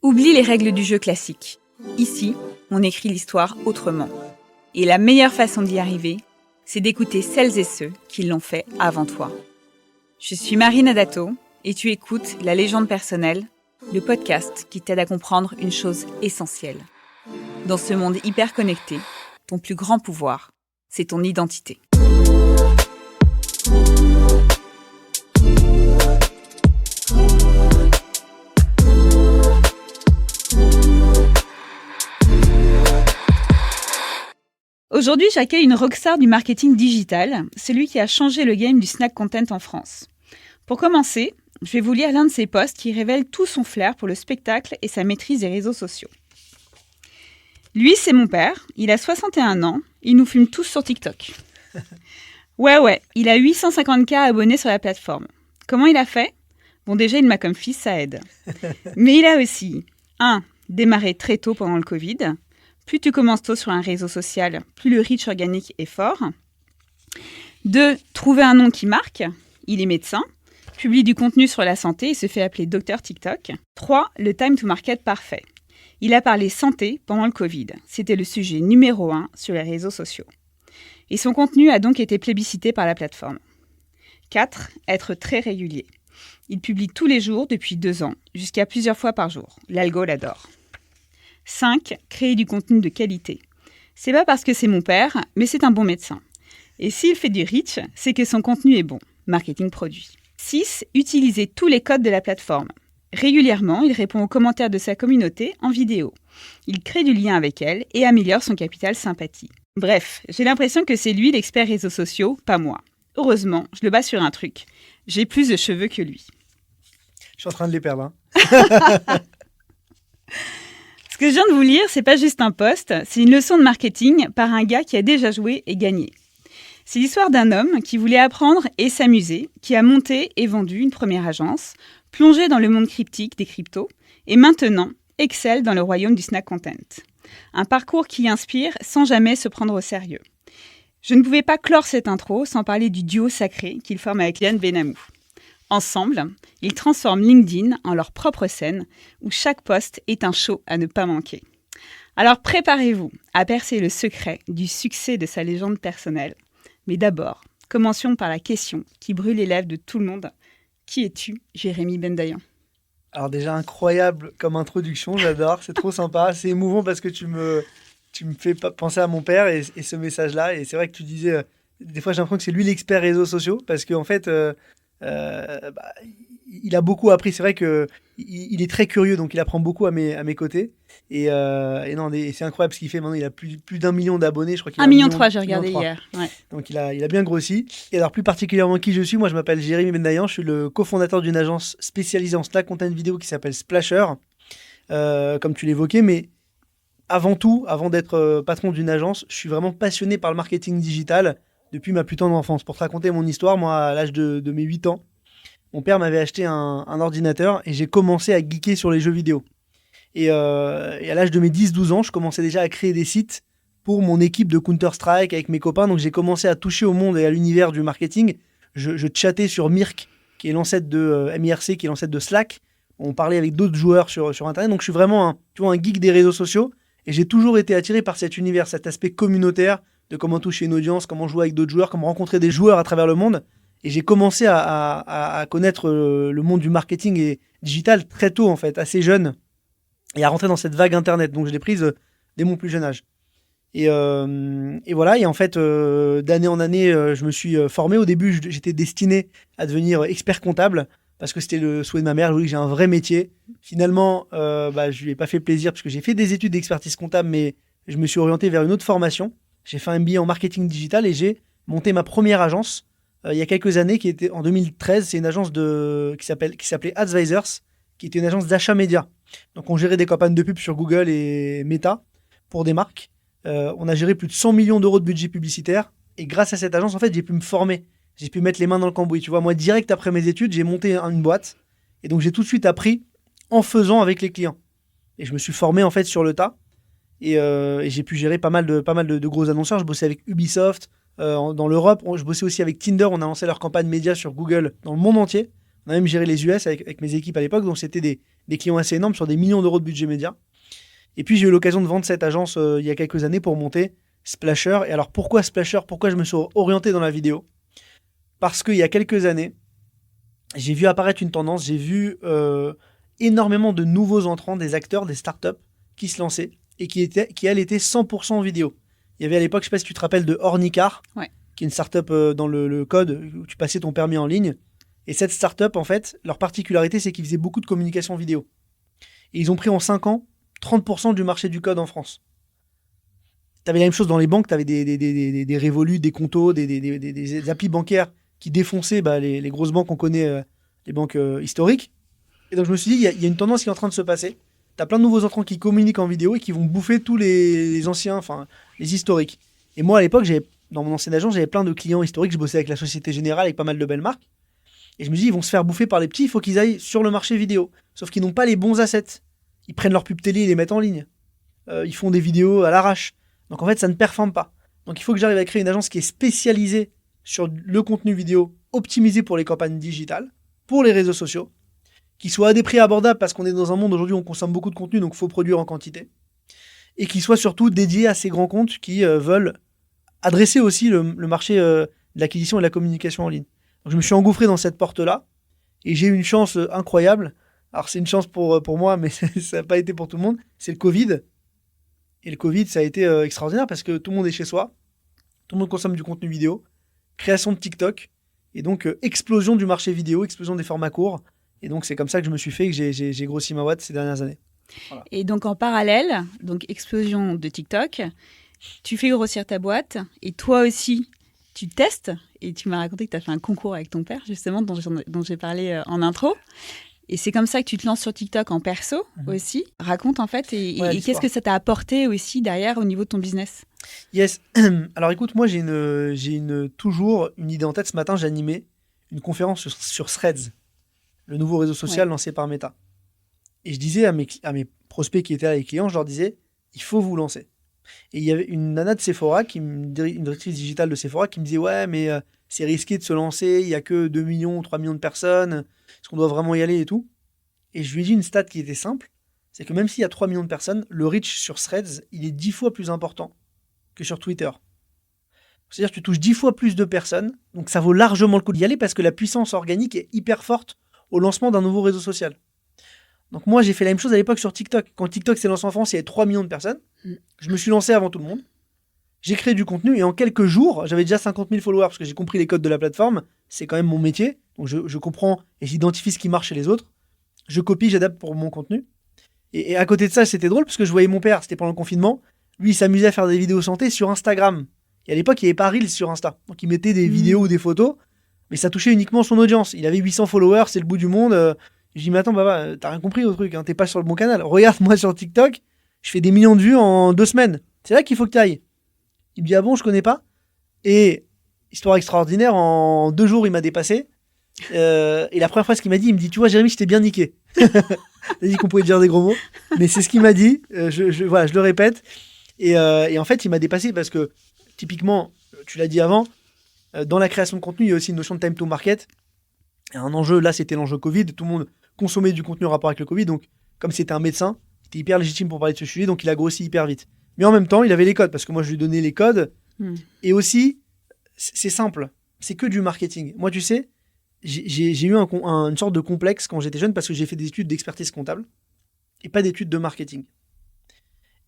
Oublie les règles du jeu classique. Ici, on écrit l'histoire autrement. Et la meilleure façon d'y arriver, c'est d'écouter celles et ceux qui l'ont fait avant toi. Je suis Marine Adato et tu écoutes La Légende personnelle, le podcast qui t'aide à comprendre une chose essentielle. Dans ce monde hyper connecté, ton plus grand pouvoir, c'est ton identité. Aujourd'hui, j'accueille une rockstar du marketing digital, celui qui a changé le game du snack content en France. Pour commencer, je vais vous lire l'un de ses posts qui révèle tout son flair pour le spectacle et sa maîtrise des réseaux sociaux. Lui, c'est mon père, il a 61 ans, il nous fume tous sur TikTok. Ouais, il a 850K abonnés sur la plateforme. Comment il a fait ? Bon, déjà, il m'a comme fils, ça aide. Mais il a aussi, 1. Démarré très tôt pendant le Covid. Plus tu commences tôt sur un réseau social, plus le reach organique est fort. 2. Trouver un nom qui marque. Il est médecin, publie du contenu sur la santé et se fait appeler Docteur TikTok. 3. Le time to market parfait. Il a parlé santé pendant le Covid. C'était le sujet numéro 1 sur les réseaux sociaux. Et son contenu a donc été plébiscité par la plateforme. 4. Être très régulier. Il publie tous les jours depuis 2 ans, jusqu'à plusieurs fois par jour. L'algo l'adore. 5. Créer du contenu de qualité. C'est pas parce que c'est mon père, mais c'est un bon médecin. Et s'il fait du reach, c'est que son contenu est bon. Marketing produit. 6. Utiliser tous les codes de la plateforme. Régulièrement, il répond aux commentaires de sa communauté en vidéo. Il crée du lien avec elle et améliore son capital sympathie. Bref, j'ai l'impression que c'est lui l'expert réseaux sociaux, pas moi. Heureusement, je le bats sur un truc. J'ai plus de cheveux que lui. Je suis en train de les perdre. Ce que je viens de vous lire, c'est pas juste un post, c'est une leçon de marketing par un gars qui a déjà joué et gagné. C'est l'histoire d'un homme qui voulait apprendre et s'amuser, qui a monté et vendu une première agence, plongé dans le monde cryptique des cryptos, et maintenant excelle dans le royaume du snack content. Un parcours qui inspire sans jamais se prendre au sérieux. Je ne pouvais pas clore cette intro sans parler du duo sacré qu'il forme avec Yann Benamou. Ensemble, ils transforment LinkedIn en leur propre scène où chaque post est un show à ne pas manquer. Alors préparez-vous à percer le secret du succès de sa légende personnelle. Mais d'abord, commencions par la question qui brûle les lèvres de tout le monde. Qui es-tu, Jérémy Bendayan ? Alors déjà, incroyable comme introduction, j'adore, c'est trop sympa. C'est émouvant parce que tu me fais penser à mon père et ce message-là. Et c'est vrai que tu disais, des fois j'ai l'impression que c'est lui l'expert réseaux sociaux parce qu'en fait... il a beaucoup appris. C'est vrai qu'il est très curieux, donc il apprend beaucoup à mes côtés. Et c'est incroyable ce qu'il fait maintenant. Il a plus d'1 million d'abonnés, je crois qu'il a 1,3 million, j'ai regardé hier. Ouais. Donc il a bien grossi. Et alors plus particulièrement qui je suis, moi je m'appelle Jérémy Bendayan, je suis le cofondateur d'une agence spécialisée en snack content vidéo qui s'appelle Splasher, comme tu l'évoquais. Mais avant tout, avant d'être patron d'une agence, je suis vraiment passionné par le marketing digital depuis ma plus tendre enfance. Pour te raconter mon histoire, moi, à l'âge de mes 8 ans, mon père m'avait acheté un ordinateur et j'ai commencé à geeker sur les jeux vidéo. Et à l'âge de mes 10-12 ans, je commençais déjà à créer des sites pour mon équipe de Counter-Strike avec mes copains. Donc j'ai commencé à toucher au monde et à l'univers du marketing. Je chattais sur Mirk, qui est l'ancêtre de MIRC, qui est l'ancêtre de Slack. On parlait avec d'autres joueurs sur Internet. Donc je suis vraiment un geek des réseaux sociaux. Et j'ai toujours été attiré par cet univers, cet aspect communautaire, de comment toucher une audience, comment jouer avec d'autres joueurs, comment rencontrer des joueurs à travers le monde. Et j'ai commencé à connaître le monde du marketing et digital très tôt, en fait, assez jeune, et à rentrer dans cette vague Internet. Donc, je l'ai prise dès mon plus jeune âge. Et voilà, et en fait, d'année en année, je me suis formé. Au début, j'étais destiné à devenir expert comptable, parce que c'était le souhait de ma mère. Je voulais que j'ai un vrai métier. Finalement, je ne lui ai pas fait plaisir, parce que j'ai fait des études d'expertise comptable, mais je me suis orienté vers une autre formation. J'ai fait un MBA en marketing digital et j'ai monté ma première agence il y a quelques années, qui était en 2013. C'est une agence qui s'appelait Advisors, qui était une agence d'achat média. Donc on gérait des campagnes de pub sur Google et Meta pour des marques. On a géré plus de 100 millions d'euros de budget publicitaire. Et grâce à cette agence, en fait, j'ai pu me former. J'ai pu mettre les mains dans le cambouis. Tu vois, moi, direct après mes études, j'ai monté une boîte. Et donc j'ai tout de suite appris en faisant avec les clients. Et je me suis formé en fait sur le tas. Et j'ai pu gérer pas mal de gros annonceurs. Je bossais avec Ubisoft dans l'Europe. Je bossais aussi avec Tinder. On a lancé leur campagne média sur Google dans le monde entier. On a même géré les US avec mes équipes à l'époque. Donc, c'était des des clients assez énormes sur des millions d'euros de budget média. Et puis j'ai eu l'occasion de vendre cette agence il y a quelques années pour monter Splasher. Et alors pourquoi Splasher ? Pourquoi je me suis orienté dans la vidéo ? Parce qu'il y a quelques années, j'ai vu apparaître une tendance, j'ai vu énormément de nouveaux entrants, des acteurs, des startups qui se lançaient et qui elles étaient 100% vidéo. Il y avait à l'époque, je ne sais pas si tu te rappelles, de Ornicar, qui est une startup dans le code où tu passais ton permis en ligne. Et cette startup, en fait, leur particularité, c'est qu'ils faisaient beaucoup de communication vidéo. Et ils ont pris en 5 ans 30% du marché du code en France. Tu avais la même chose dans les banques, tu avais des Revolut, des Conto, des applis bancaires qui défonçaient les grosses banques qu'on connaît, les banques historiques. Et donc je me suis dit, il y a une tendance qui est en train de se passer. Tu as plein de nouveaux entrants qui communiquent en vidéo et qui vont bouffer tous les anciens, enfin les historiques. Et moi à l'époque, dans mon ancienne agence, j'avais plein de clients historiques, je bossais avec la Société Générale, avec pas mal de belles marques. Et je me dis, ils vont se faire bouffer par les petits, il faut qu'ils aillent sur le marché vidéo. Sauf qu'ils n'ont pas les bons assets. Ils prennent leur pub télé et les mettent en ligne. Ils font des vidéos à l'arrache. Donc en fait, ça ne performe pas. Donc il faut que j'arrive à créer une agence qui est spécialisée sur le contenu vidéo, optimisé pour les campagnes digitales, pour les réseaux sociaux, qui soit à des prix abordables parce qu'on est dans un monde aujourd'hui où on consomme beaucoup de contenu, donc il faut produire en quantité, et qui soit surtout dédié à ces grands comptes qui veulent adresser aussi le marché de l'acquisition et de la communication en ligne. Donc je me suis engouffré dans cette porte-là, et j'ai eu une chance incroyable. Alors c'est une chance pour moi, mais ça n'a pas été pour tout le monde, c'est le Covid. Et le Covid, ça a été extraordinaire parce que tout le monde est chez soi, tout le monde consomme du contenu vidéo, création de TikTok, et donc explosion du marché vidéo, explosion des formats courts. Et donc c'est comme ça que je me suis fait et que j'ai grossi ma boîte ces dernières années. Voilà. Et donc en parallèle, donc explosion de TikTok, tu fais grossir ta boîte et toi aussi, tu testes. Et tu m'as raconté que tu as fait un concours avec ton père, justement, dont j'ai parlé en intro. Et c'est comme ça que tu te lances sur TikTok en perso aussi. Raconte en fait, et qu'est-ce que ça t'a apporté aussi derrière au niveau de ton business ? Yes. Alors écoute, moi j'ai toujours une idée en tête. Ce matin, j'ai animé une conférence sur Threads, le nouveau réseau social lancé par Meta. Et je disais à mes prospects qui étaient là, les clients, je leur disais, il faut vous lancer. Et il y avait une nana de Sephora, une directrice digitale de Sephora, qui me disait, ouais, mais c'est risqué de se lancer, il n'y a que 2 millions ou 3 millions de personnes, est-ce qu'on doit vraiment y aller et tout ? Et je lui ai dit une stat qui était simple, c'est que même s'il y a 3 millions de personnes, le reach sur Threads, il est 10 fois plus important que sur Twitter. C'est-à-dire que tu touches 10 fois plus de personnes, donc ça vaut largement le coup d'y aller parce que la puissance organique est hyper forte au lancement d'un nouveau réseau social. Donc moi, j'ai fait la même chose à l'époque sur TikTok. Quand TikTok s'est lancé en France, il y avait 3 millions de personnes. Je me suis lancé avant tout le monde. J'ai créé du contenu et en quelques jours, j'avais déjà 50 000 followers parce que j'ai compris les codes de la plateforme. C'est quand même mon métier. Donc je comprends et j'identifie ce qui marche chez les autres. Je copie, j'adapte pour mon contenu. Et à côté de ça, c'était drôle parce que je voyais mon père, c'était pendant le confinement. Lui, il s'amusait à faire des vidéos santé sur Instagram. Et à l'époque, il n'y avait pas Reels sur Insta. Donc il mettait des vidéos ou des photos, mais ça touchait uniquement son audience. Il avait 800 followers, c'est le bout du monde. Je dis, mais attends, papa, t'as rien compris au truc, hein, t'es pas sur le bon canal. Regarde-moi sur TikTok, je fais des millions de vues en 2 semaines. C'est là qu'il faut que t'ailles. Il me dit, ah bon, je connais pas. Et, histoire extraordinaire, en 2 jours, il m'a dépassé. Et la première phrase qu'il m'a dit, il me dit, tu vois, Jérémy, je t'ai bien niqué. Il a dit qu'on pouvait dire des gros mots, mais c'est ce qu'il m'a dit. Voilà, je le répète. Et en fait, il m'a dépassé parce que, typiquement, tu l'as dit avant, dans la création de contenu, il y a aussi une notion de time to market. Et un enjeu, là, c'était l'enjeu Covid. Tout le monde consommait du contenu en rapport avec le Covid. Donc, comme c'était un médecin, il était hyper légitime pour parler de ce sujet. Donc, il a grossi hyper vite. Mais en même temps, il avait les codes parce que moi, je lui donnais les codes. Et aussi, c'est simple. C'est que du marketing. Moi, tu sais, j'ai eu une sorte de complexe quand j'étais jeune parce que j'ai fait des études d'expertise comptable et pas d'études de marketing.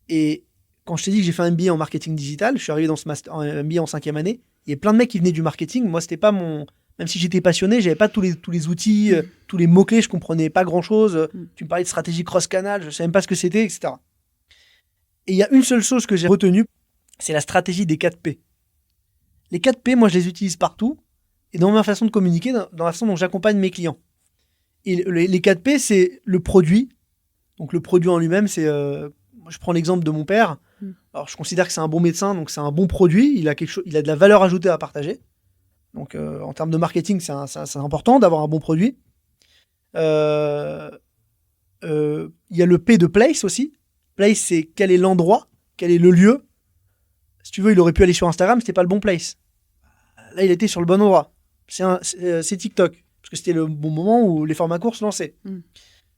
Et quand je t'ai dit que j'ai fait un MBA en marketing digital, je suis arrivé dans ce MBA en 5e année. Il y a plein de mecs qui venaient du marketing. Moi, c'était pas mon... Même si j'étais passionné, j'avais pas tous les outils, tous les mots-clés, je comprenais pas grand-chose. Tu me parlais de stratégie cross-canal, je savais même pas ce que c'était, etc. Et il y a une seule chose que j'ai retenue, c'est la stratégie des 4 P. Les 4 P, moi, je les utilise partout. Et dans ma façon de communiquer, dans la façon dont j'accompagne mes clients. Et les 4 P, c'est le produit. Donc le produit en lui-même, c'est... je prends l'exemple de mon père. Alors je considère que c'est un bon médecin, donc c'est un bon produit. Il a de la valeur ajoutée à partager. Donc en termes de marketing, c'est important d'avoir un bon produit. Il y a le P de place aussi. Place, c'est quel est l'endroit, quel est le lieu. Si tu veux, il aurait pu aller sur Instagram, c'était pas le bon place. Là, il était sur le bon endroit. C'est TikTok, parce que c'était le bon moment où les formats courts se lançaient.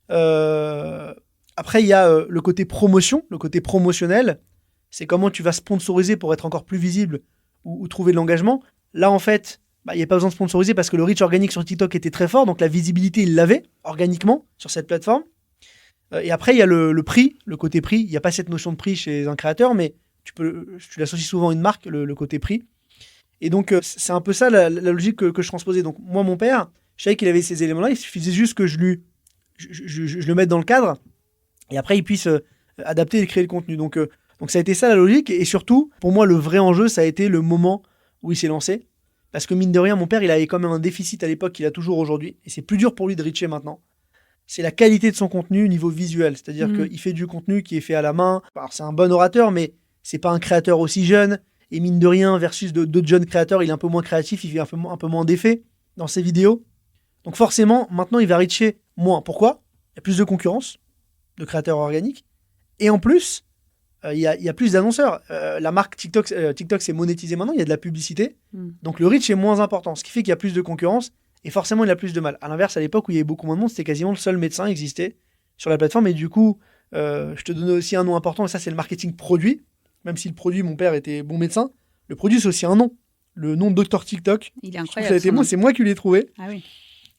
Après, il y a le côté promotion, le côté promotionnel. C'est comment tu vas sponsoriser pour être encore plus visible ou trouver de l'engagement. Là, en fait, il n'y a pas besoin de sponsoriser parce que le reach organique sur TikTok était très fort. Donc, la visibilité, il l'avait organiquement sur cette plateforme. Et après, il y a le prix, le côté prix. Il n'y a pas cette notion de prix chez un créateur, mais tu l'associes souvent à une marque, le côté prix. Et donc, c'est un peu ça la logique que je transposais. Donc, moi, mon père, je savais qu'il avait ces éléments-là. Il suffisait juste que je le mette dans le cadre et après, il puisse adapter et créer le contenu. Donc, ça a été ça la logique. Et surtout, pour moi, le vrai enjeu, ça a été le moment où il s'est lancé. Parce que mine de rien, mon père, il avait quand même un déficit à l'époque qu'il a toujours aujourd'hui. Et c'est plus dur pour lui de reacher maintenant. C'est la qualité de son contenu au niveau visuel. C'est-à-dire qu'il fait du contenu qui est fait à la main. Alors, c'est un bon orateur, mais c'est pas un créateur aussi jeune. Et mine de rien, versus d'autres jeunes créateurs, il est un peu moins créatif, il fait un peu moins d'effets dans ses vidéos. Donc forcément, maintenant, il va reacher moins. Pourquoi ? Il y a plus de concurrence de créateurs organiques. Et en plus, il y a plus d'annonceurs. La marque TikTok s'est monétisée maintenant, il y a de la publicité. Donc le reach est moins important, ce qui fait qu'il y a plus de concurrence. Et forcément, il a plus de mal. À l'inverse, à l'époque où il y avait beaucoup moins de monde, c'était quasiment le seul médecin qui existait sur la plateforme. Et du coup, je te donnais aussi un nom important, et ça, c'est le marketing produit. Même si le produit, mon père était bon médecin, le produit, c'est aussi un nom. Le nom de Dr TikTok. Il est incroyable. C'est moi qui l'ai trouvé. Ah oui.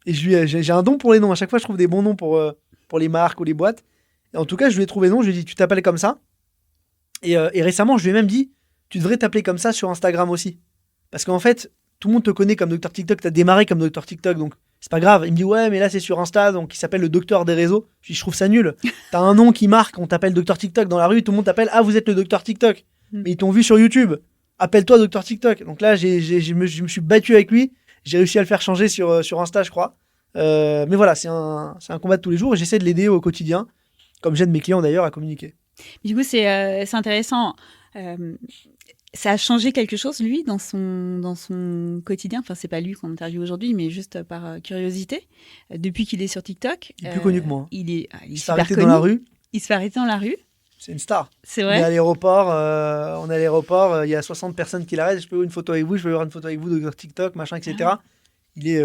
Et j'ai un don pour les noms. À chaque fois, je trouve des bons noms pour les marques ou les boîtes. Et en tout cas, je lui ai trouvé nom. Je lui ai dit, tu t'appelles comme ça. Et récemment, je lui ai même dit, tu devrais t'appeler comme ça sur Instagram aussi. Parce qu'en fait, tout le monde te connaît comme Dr TikTok. Tu as démarré comme Dr TikTok. Donc, c'est pas grave. Il me dit, ouais, mais là, c'est sur Insta. Donc, il s'appelle le docteur des réseaux. Je dis, je trouve ça nul. T'as un nom qui marque. On t'appelle Dr TikTok dans la rue. Tout le monde t'appelle, ah, vous êtes le docteur TikTok. Mais ils t'ont vu sur YouTube. Appelle-toi Dr TikTok. Donc là, je me suis battu avec lui. J'ai réussi à le faire changer sur Insta, je crois. Mais voilà, c'est un combat de tous les jours et j'essaie de l'aider au quotidien, comme j'aide mes clients d'ailleurs à communiquer. Du coup, c'est intéressant. Ça a changé quelque chose, lui, dans son quotidien. Enfin, c'est pas lui qu'on interviewe aujourd'hui, mais juste par curiosité. Depuis qu'il est sur TikTok. Il est plus connu que moi. Il se fait arrêter dans la rue. Il se fait arrêter dans la rue. C'est une star. C'est vrai. On est à l'aéroport, il y a 60 personnes qui l'arrêtent. Je peux avoir une photo avec vous, je veux avoir une photo avec vous de TikTok, machin, etc.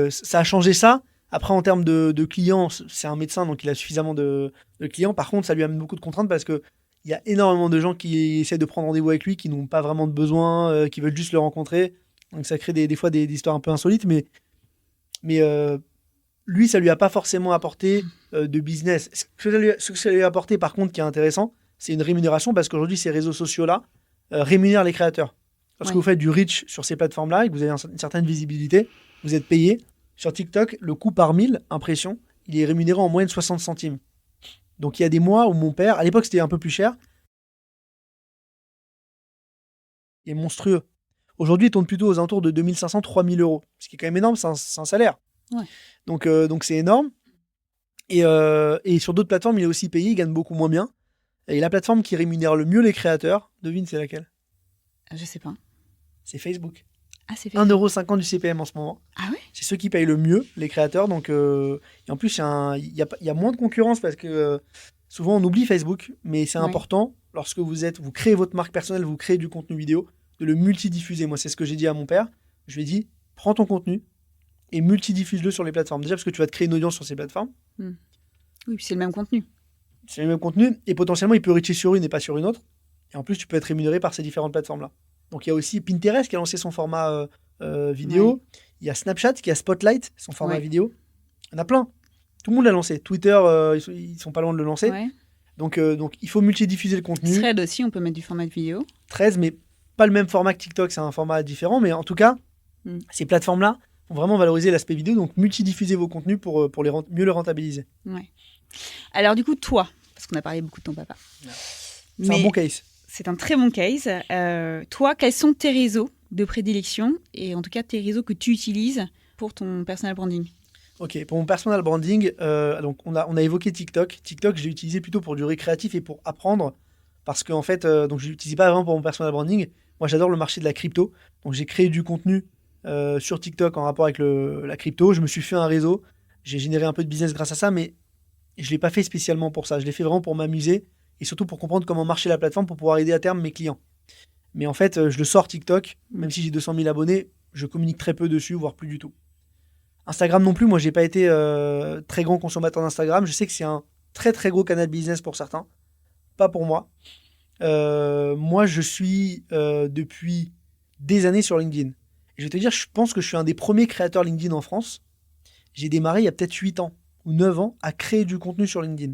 Ça a changé ça. Après, en termes de clients, c'est un médecin, donc il a suffisamment de clients. Par contre, ça lui amène beaucoup de contraintes parce qu'il y a énormément de gens qui essaient de prendre rendez-vous avec lui, qui n'ont pas vraiment de besoin, qui veulent juste le rencontrer. Donc ça crée des fois des histoires un peu insolites. Mais lui, ça lui a pas forcément apporté de business. Ce que ça lui a apporté, par contre, qui est intéressant, c'est une rémunération parce qu'aujourd'hui, ces réseaux sociaux-là rémunèrent les créateurs. Lorsque vous faites du reach sur ces plateformes-là et que vous avez une certaine visibilité, vous êtes payé. Sur TikTok, le coût par 1000 impressions, il est rémunéré en moyenne 60 centimes. Donc il y a des mois où mon père, à l'époque c'était un peu plus cher, il est monstrueux. Aujourd'hui, il tourne plutôt aux alentours de 2500-3000 euros. Ce qui est quand même énorme, c'est un salaire. Ouais. Donc c'est énorme. Et sur d'autres plateformes, il est aussi payé, il gagne beaucoup moins bien. Et la plateforme qui rémunère le mieux les créateurs, devine c'est laquelle ? Je sais pas. C'est Facebook. Ah, c'est Facebook. 1,50€ du CPM en ce moment. Ah ouais ? C'est ceux qui payent le mieux, les créateurs. Donc, et en plus, il y a moins de concurrence parce que souvent on oublie Facebook, mais c'est important lorsque vous créez votre marque personnelle, vous créez du contenu vidéo, de le multidiffuser. Moi, c'est ce que j'ai dit à mon père. Je lui ai dit, prends ton contenu et multidiffuse-le sur les plateformes. Déjà parce que tu vas te créer une audience sur ces plateformes. Oui, puis c'est le même contenu. C'est le même contenu et potentiellement il peut reacher sur une et pas sur une autre. Et en plus, tu peux être rémunéré par ces différentes plateformes-là. Donc, il y a aussi Pinterest qui a lancé son format vidéo. Ouais. Il y a Snapchat qui a Spotlight, son format vidéo. Il y en a plein. Tout le monde l'a lancé. Twitter, ils sont pas loin de le lancer. Ouais. Donc, il faut multidiffuser le contenu. Thread aussi, on peut mettre du format de vidéo. Thread, mais pas le même format que TikTok. C'est un format différent. Mais en tout cas, ces plateformes-là vont vraiment valoriser l'aspect vidéo. Donc, multidiffuser vos contenus pour mieux le rentabiliser. Ouais. Alors, du coup, toi, parce qu'on a parlé beaucoup de ton papa. Ouais. C'est un bon case. C'est un très bon case. Toi, quels sont tes réseaux de prédilection et en tout cas tes réseaux que tu utilises pour ton personal branding ? Ok, pour mon personal branding, donc on a évoqué TikTok. TikTok, je l'ai utilisé plutôt pour du récréatif et pour apprendre parce qu'en fait, donc je ne l'utilisais pas vraiment pour mon personal branding. Moi, j'adore le marché de la crypto. Donc, j'ai créé du contenu sur TikTok en rapport avec la crypto. Je me suis fait un réseau. J'ai généré un peu de business grâce à ça, mais je ne l'ai pas fait spécialement pour ça. Je l'ai fait vraiment pour m'amuser. Et surtout pour comprendre comment marchait la plateforme pour pouvoir aider à terme mes clients. Mais en fait, je le sors TikTok, même si j'ai 200 000 abonnés, je communique très peu dessus, voire plus du tout. Instagram non plus, moi, j'ai pas été très grand consommateur d'Instagram. Je sais que c'est un très, très gros canal business pour certains. Pas pour moi. Moi, je suis depuis des années sur LinkedIn. Et je vais te dire, je pense que je suis un des premiers créateurs LinkedIn en France. J'ai démarré il y a peut-être 8 ans ou 9 ans à créer du contenu sur LinkedIn.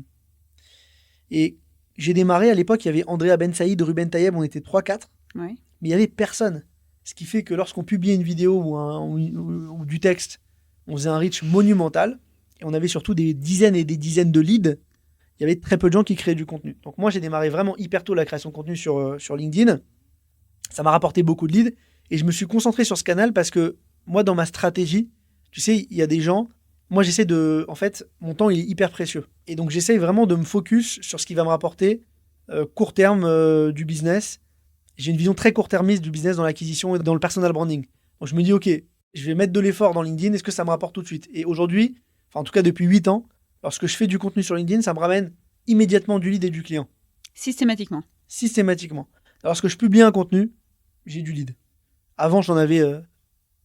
Et j'ai démarré à l'époque, il y avait Andrea Ben Saïd, Ruben Tayeb, on était 3-4, Ouais. mais il n'y avait personne. Ce qui fait que lorsqu'on publiait une vidéo ou du texte, on faisait un reach monumental et on avait surtout des dizaines et des dizaines de leads. Il y avait très peu de gens qui créaient du contenu. Donc moi, j'ai démarré vraiment hyper tôt la création de contenu sur LinkedIn. Ça m'a rapporté beaucoup de leads et je me suis concentré sur ce canal parce que moi, dans ma stratégie, tu sais, il y a des gens. Moi, j'essaie de. En fait, mon temps, il est hyper précieux. Et donc, j'essaie vraiment de me focus sur ce qui va me rapporter court terme du business. J'ai une vision très court-termiste du business dans l'acquisition et dans le personal branding. Donc, je me dis, OK, je vais mettre de l'effort dans LinkedIn. Est-ce que ça me rapporte tout de suite? Et aujourd'hui, enfin, en tout cas, depuis 8 ans, lorsque je fais du contenu sur LinkedIn, ça me ramène immédiatement du lead et du client. Systématiquement. Systématiquement. Lorsque je publie un contenu, j'ai du lead. Avant, j'en avais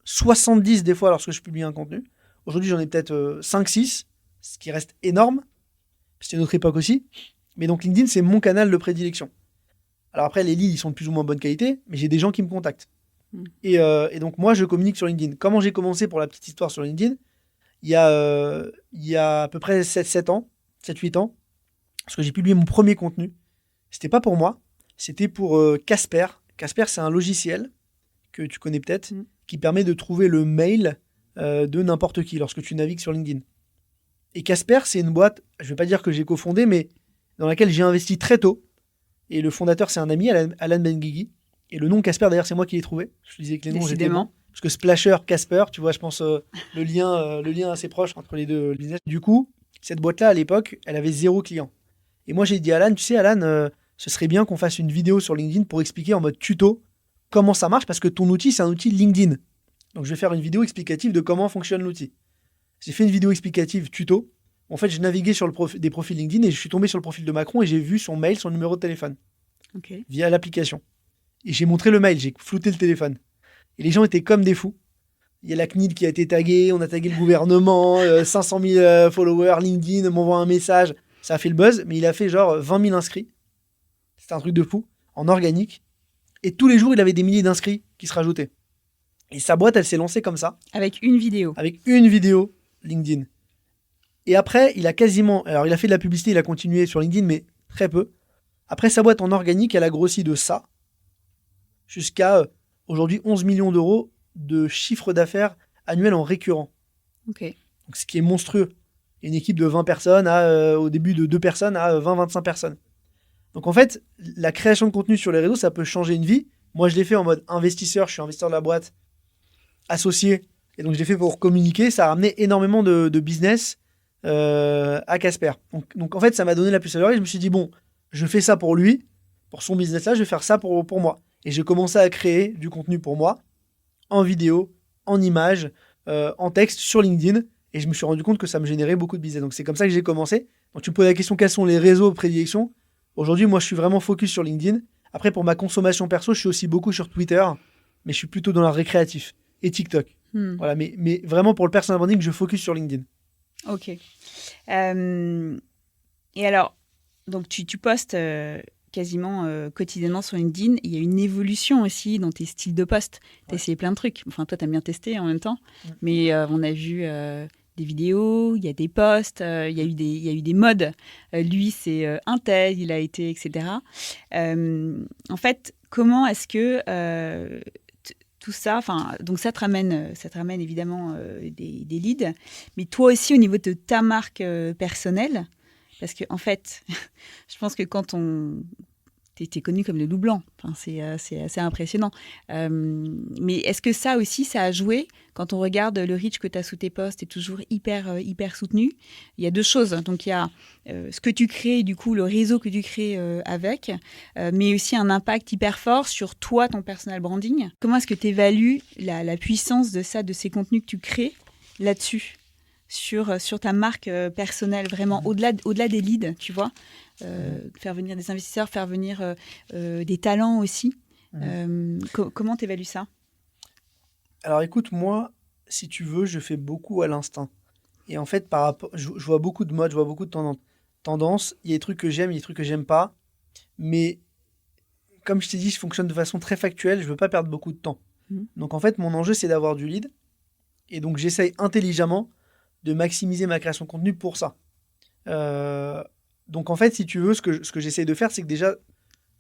70 des fois lorsque je publie un contenu. Aujourd'hui, j'en ai peut-être 5-6, ce qui reste énorme. C'était une autre époque aussi. Mais donc, LinkedIn, c'est mon canal de prédilection. Alors après, les leads, ils sont de plus ou moins bonne qualité, mais j'ai des gens qui me contactent. Et donc, moi, je communique sur LinkedIn. Comment j'ai commencé pour la petite histoire sur LinkedIn? Il y a à peu près 7 ans, 7-8 ans, parce que j'ai publié mon premier contenu. C'était pas pour moi, c'était pour Casper. Casper, c'est un logiciel que tu connais peut-être, qui permet de trouver le mail de n'importe qui lorsque tu navigues sur LinkedIn. Et Casper, c'est une boîte, je ne vais pas dire que j'ai cofondé, mais dans laquelle j'ai investi très tôt. Et le fondateur, c'est un ami, Alan Benguigui. Et le nom Casper, d'ailleurs, c'est moi qui l'ai trouvé. Je disais que les noms, j'étais bon. Parce que Splasher, Casper, tu vois, je pense le lien assez proche entre les deux business. Du coup, cette boîte-là, à l'époque, elle avait 0 client. Et moi, j'ai dit à Alan, tu sais, Alan, ce serait bien qu'on fasse une vidéo sur LinkedIn pour expliquer en mode tuto comment ça marche, parce que ton outil, c'est un outil LinkedIn. Donc, je vais faire une vidéo explicative de comment fonctionne l'outil. J'ai fait une vidéo explicative tuto. En fait, je naviguais sur des profils LinkedIn et je suis tombé sur le profil de Macron et j'ai vu son mail, son numéro de téléphone via l'application. Et j'ai montré le mail, j'ai flouté le téléphone. Et les gens étaient comme des fous. Il y a la CNIL qui a été taguée, on a tagué le gouvernement, 500 000 followers, LinkedIn m'envoie un message. Ça a fait le buzz, mais il a fait genre 20 000 inscrits. C'était un truc de fou, en organique. Et tous les jours, il avait des milliers d'inscrits qui se rajoutaient. Et sa boîte, elle s'est lancée comme ça. Avec une vidéo. Avec une vidéo LinkedIn. Et après, il a quasiment... Alors, il a fait de la publicité, il a continué sur LinkedIn, mais très peu. Après, sa boîte en organique, elle a grossi de ça jusqu'à aujourd'hui 11 millions d'euros de chiffre d'affaires annuel en récurrent. Ok. Donc, ce qui est monstrueux. Une équipe de 20 personnes au début de 2 personnes à 20-25 personnes. Donc, en fait, la création de contenu sur les réseaux, ça peut changer une vie. Moi, je l'ai fait en mode investisseur. Je suis investisseur de la boîte, associé. Et donc, je l'ai fait pour communiquer. Ça a ramené énormément de business à Casper. Donc, en fait, ça m'a donné la puce à l'oreille. Je me suis dit, bon, je fais ça pour lui, pour son business-là, je vais faire ça pour moi. Et j'ai commencé à créer du contenu pour moi, en vidéo, en images, en texte, sur LinkedIn. Et je me suis rendu compte que ça me générait beaucoup de business. Donc, c'est comme ça que j'ai commencé. Donc, tu me poses la question, quels sont les réseaux de prédilection? Aujourd'hui, moi, je suis vraiment focus sur LinkedIn. Après, pour ma consommation perso, je suis aussi beaucoup sur Twitter, mais je suis plutôt dans le récréatif. Et TikTok. Voilà, mais vraiment, pour le personal branding, je focus sur LinkedIn. Ok. Et alors, donc tu postes quasiment quotidiennement sur LinkedIn. Il y a une évolution aussi dans tes styles de post. Tu as essayé plein de trucs. Enfin, toi, tu as bien testé en même temps. Mais on a vu des vidéos, il y a des posts, il y a eu des modes. Lui, c'est un tel, il a été, etc. En fait, comment est-ce que tout ça, donc ça te ramène évidemment des leads, mais toi aussi au niveau de ta marque personnelle, parce que en fait, je pense que quand t'es connu comme le loup blanc, c'est assez impressionnant. Mais est-ce que ça aussi, ça a joué quand on regarde le reach que tu as sous tes posts est toujours hyper soutenu? Il y a deux choses. Donc il y a ce que tu crées, du coup le réseau que tu crées avec, mais aussi un impact hyper fort sur toi, ton personal branding. Comment est-ce que tu évalues la puissance de ça, de ces contenus que tu crées là-dessus, sur ta marque personnelle, vraiment au-delà des leads, tu vois? Faire venir des investisseurs, faire venir des talents aussi. Comment tu évalues ça? Alors écoute, moi, si tu veux, je fais beaucoup à l'instinct. Et en fait, par rapport, je vois beaucoup de modes, je vois beaucoup de tendances. Il y a des trucs que j'aime, il y a des trucs que j'aime pas. Mais comme je t'ai dit, je fonctionne de façon très factuelle, je veux pas perdre beaucoup de temps. Mhm. Donc en fait, mon enjeu, c'est d'avoir du lead. Et donc j'essaye intelligemment de maximiser ma création de contenu pour ça. Donc en fait, si tu veux, ce que j'essaye de faire, c'est que déjà,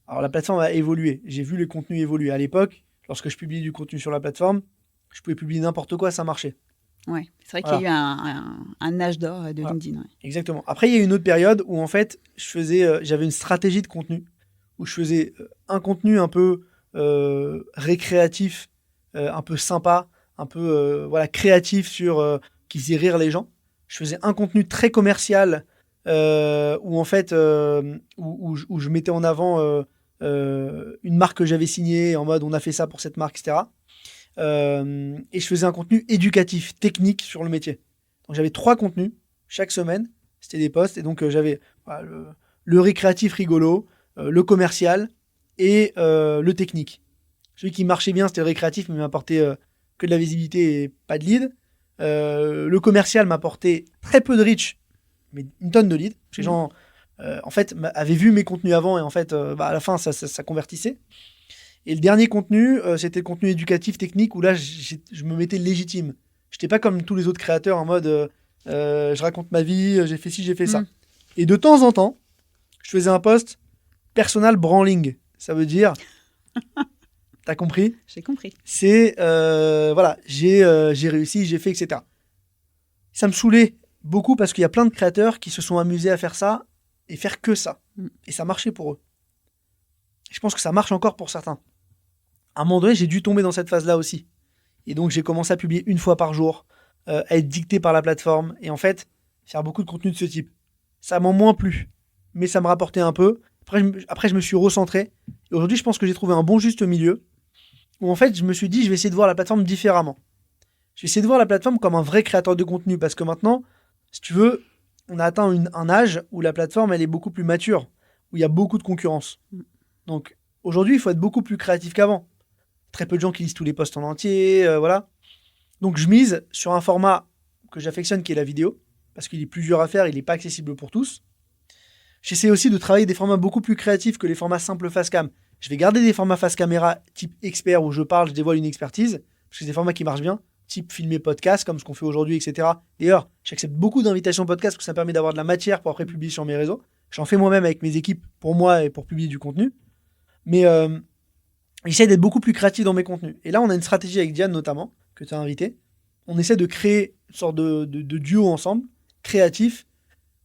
alors la plateforme a évolué. J'ai vu les contenus évoluer. À l'époque, lorsque je publiais du contenu sur la plateforme, je pouvais publier n'importe quoi, ça marchait. Ouais, c'est vrai Voilà. qu'il y a eu un âge d'or de Voilà. LinkedIn. Ouais. Exactement. Après, il y a eu une autre période où en fait, j'avais une stratégie de contenu où je faisais un contenu un peu récréatif, un peu sympa, un peu voilà, créatif qui faisait rire les gens. Je faisais un contenu très commercial où en fait où je mettais en avant une marque que j'avais signée en mode on a fait ça pour cette marque, etc. Et je faisais un contenu éducatif, technique sur le métier. Donc j'avais 3 contenus chaque semaine, c'était des posts, et donc j'avais voilà, le récréatif rigolo, le commercial et le technique. Celui qui marchait bien, c'était le récréatif, mais il m'apportait que de la visibilité et pas de lead. Le commercial m'apportait très peu de reach, mais une tonne de lead. Les gens, en fait, avaient vu mes contenus avant, et en fait, à la fin, ça convertissait. Et le dernier contenu, c'était le contenu éducatif technique où là, je me mettais légitime. Je n'étais pas comme tous les autres créateurs en mode je raconte ma vie, j'ai fait ci, j'ai fait ça. Et de temps en temps, je faisais un post personal branding. Ça veut dire, t'as compris ? J'ai compris. C'est voilà, j'ai réussi, j'ai fait, etc. Ça me saoulait beaucoup parce qu'il y a plein de créateurs qui se sont amusés à faire ça et faire que ça. Et ça marchait pour eux. Et je pense que ça marche encore pour certains. À un moment donné, j'ai dû tomber dans cette phase-là aussi. Et donc, j'ai commencé à publier 1 fois par jour, à être dicté par la plateforme, et en fait, faire beaucoup de contenu de ce type. Ça m'a moins plu, mais ça me rapportait un peu. Après, je me suis recentré. Et aujourd'hui, je pense que j'ai trouvé un bon juste milieu, où en fait, je me suis dit, je vais essayer de voir la plateforme différemment. Je vais essayer de voir la plateforme comme un vrai créateur de contenu, parce que maintenant, si tu veux, on a atteint un âge où la plateforme, elle est beaucoup plus mature, où il y a beaucoup de concurrence. Donc, aujourd'hui, il faut être beaucoup plus créatif qu'avant. Très peu de gens qui lisent tous les posts en entier, voilà. Donc je mise sur un format que j'affectionne qui est la vidéo, parce qu'il est plus dur à faire, il n'est pas accessible pour tous. J'essaie aussi de travailler des formats beaucoup plus créatifs que les formats simples face cam. Je vais garder des formats face caméra type expert où je parle, je dévoile une expertise, parce que c'est des formats qui marchent bien, type filmer podcast, comme ce qu'on fait aujourd'hui, etc. D'ailleurs, j'accepte beaucoup d'invitations podcast parce que ça me permet d'avoir de la matière pour après publier sur mes réseaux. J'en fais moi-même avec mes équipes pour moi et pour publier du contenu. Mais j'essaie d'être beaucoup plus créatif dans mes contenus. Et là, on a une stratégie avec Diane notamment, que tu as invité. On essaie de créer une sorte de duo ensemble, créatif,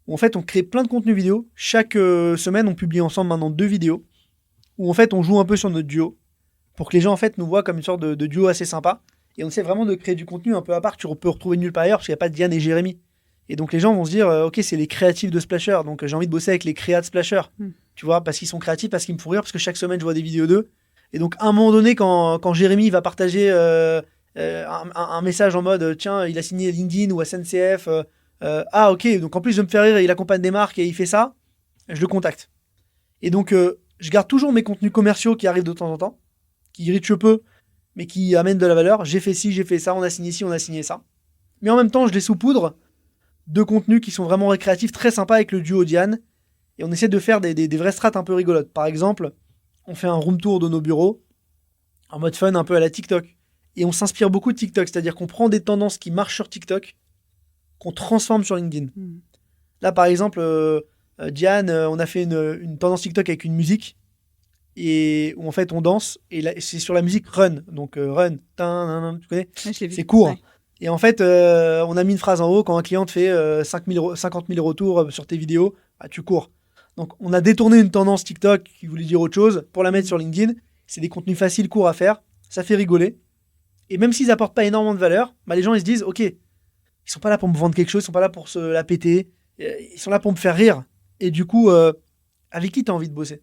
où en fait on crée plein de contenus vidéo. Chaque semaine, on publie ensemble maintenant 2 vidéos, où en fait on joue un peu sur notre duo, pour que les gens en fait nous voient comme une sorte de duo assez sympa. Et on essaie vraiment de créer du contenu un peu à part que tu peux retrouver nulle part ailleurs, parce qu'il n'y a pas de Diane et Jérémy. Et donc les gens vont se dire, ok, c'est les créatifs de Splasher, donc j'ai envie de bosser avec les créas de Splasher. Tu vois, parce qu'ils sont créatifs, parce qu'ils me font rire, parce que chaque semaine je vois des vidéos d'eux. Et donc, à un moment donné, quand Jérémy va partager un message en mode tiens, il a signé LinkedIn ou SNCF, ah ok, donc en plus de me faire rire, il accompagne des marques et il fait ça, je le contacte. Et donc, je garde toujours mes contenus commerciaux qui arrivent de temps en temps, qui reachent peu, mais qui amènent de la valeur. J'ai fait ci, j'ai fait ça, on a signé ci, on a signé ça. Mais en même temps, je les saupoudre de contenus qui sont vraiment récréatifs, très sympas avec le duo Diane. Et on essaie de faire des vraies strates un peu rigolotes. Par exemple, on fait un room tour de nos bureaux en mode fun, un peu à la TikTok. Et on s'inspire beaucoup de TikTok, c'est-à-dire qu'on prend des tendances qui marchent sur TikTok, qu'on transforme sur LinkedIn. Là, par exemple, Diane, on a fait une tendance TikTok avec une musique, et où en fait on danse, et là, c'est sur la musique Run. Donc Run, tu connais ? Ouais, je l'ai vu. C'est court. Ouais. Et en fait, on a mis une phrase en haut, quand un client te fait 50 000 retours sur tes vidéos, bah, tu cours. Donc, on a détourné une tendance TikTok qui voulait dire autre chose pour la mettre sur LinkedIn. C'est des contenus faciles, courts à faire. Ça fait rigoler. Et même s'ils apportent pas énormément de valeur, bah, les gens ils se disent ok, ils sont pas là pour me vendre quelque chose, ils sont pas là pour se la péter, ils sont là pour me faire rire. Et du coup, avec qui tu as envie de bosser ?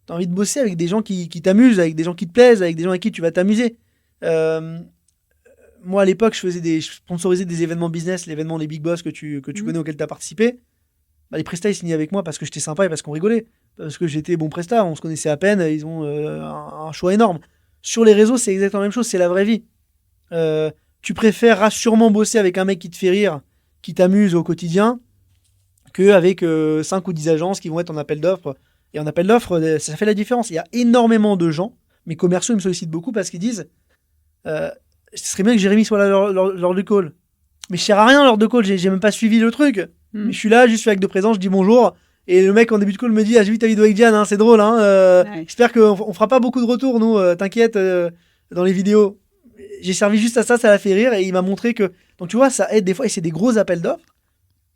Tu as envie de bosser avec des gens qui t'amusent, avec des gens qui te plaisent, avec des gens avec qui tu vas t'amuser. Moi, à l'époque, je sponsorisais des événements business, l'événement Les Big Boss que tu connais, auquel tu as participé. Bah, les prestats, ils signaient avec moi parce que j'étais sympa et parce qu'on rigolait. Parce que j'étais bon prestat, on se connaissait à peine, ils ont un choix énorme. Sur les réseaux, c'est exactement la même chose, c'est la vraie vie. tu préféreras sûrement bosser avec un mec qui te fait rire, qui t'amuse au quotidien, qu'avec 5 ou 10 agences qui vont être en appel d'offres. Et en appel d'offres, ça fait la différence. Il y a énormément de gens, mes commerciaux ils me sollicitent beaucoup parce qu'ils disent ce serait bien que Jérémy soit là lors du call. Mais je sers à rien lors de call, j'ai même pas suivi le truc. Mais je suis là, juste avec de présence, je dis bonjour. Et le mec en début de call me dit j'ai vu ta vidéo avec Diane, hein, c'est drôle. Ouais. J'espère qu'on fera pas beaucoup de retours, nous, t'inquiète, dans les vidéos. J'ai servi juste à ça, ça l'a fait rire. Et il m'a montré que. Donc tu vois, ça aide des fois. Et c'est des gros appels d'offres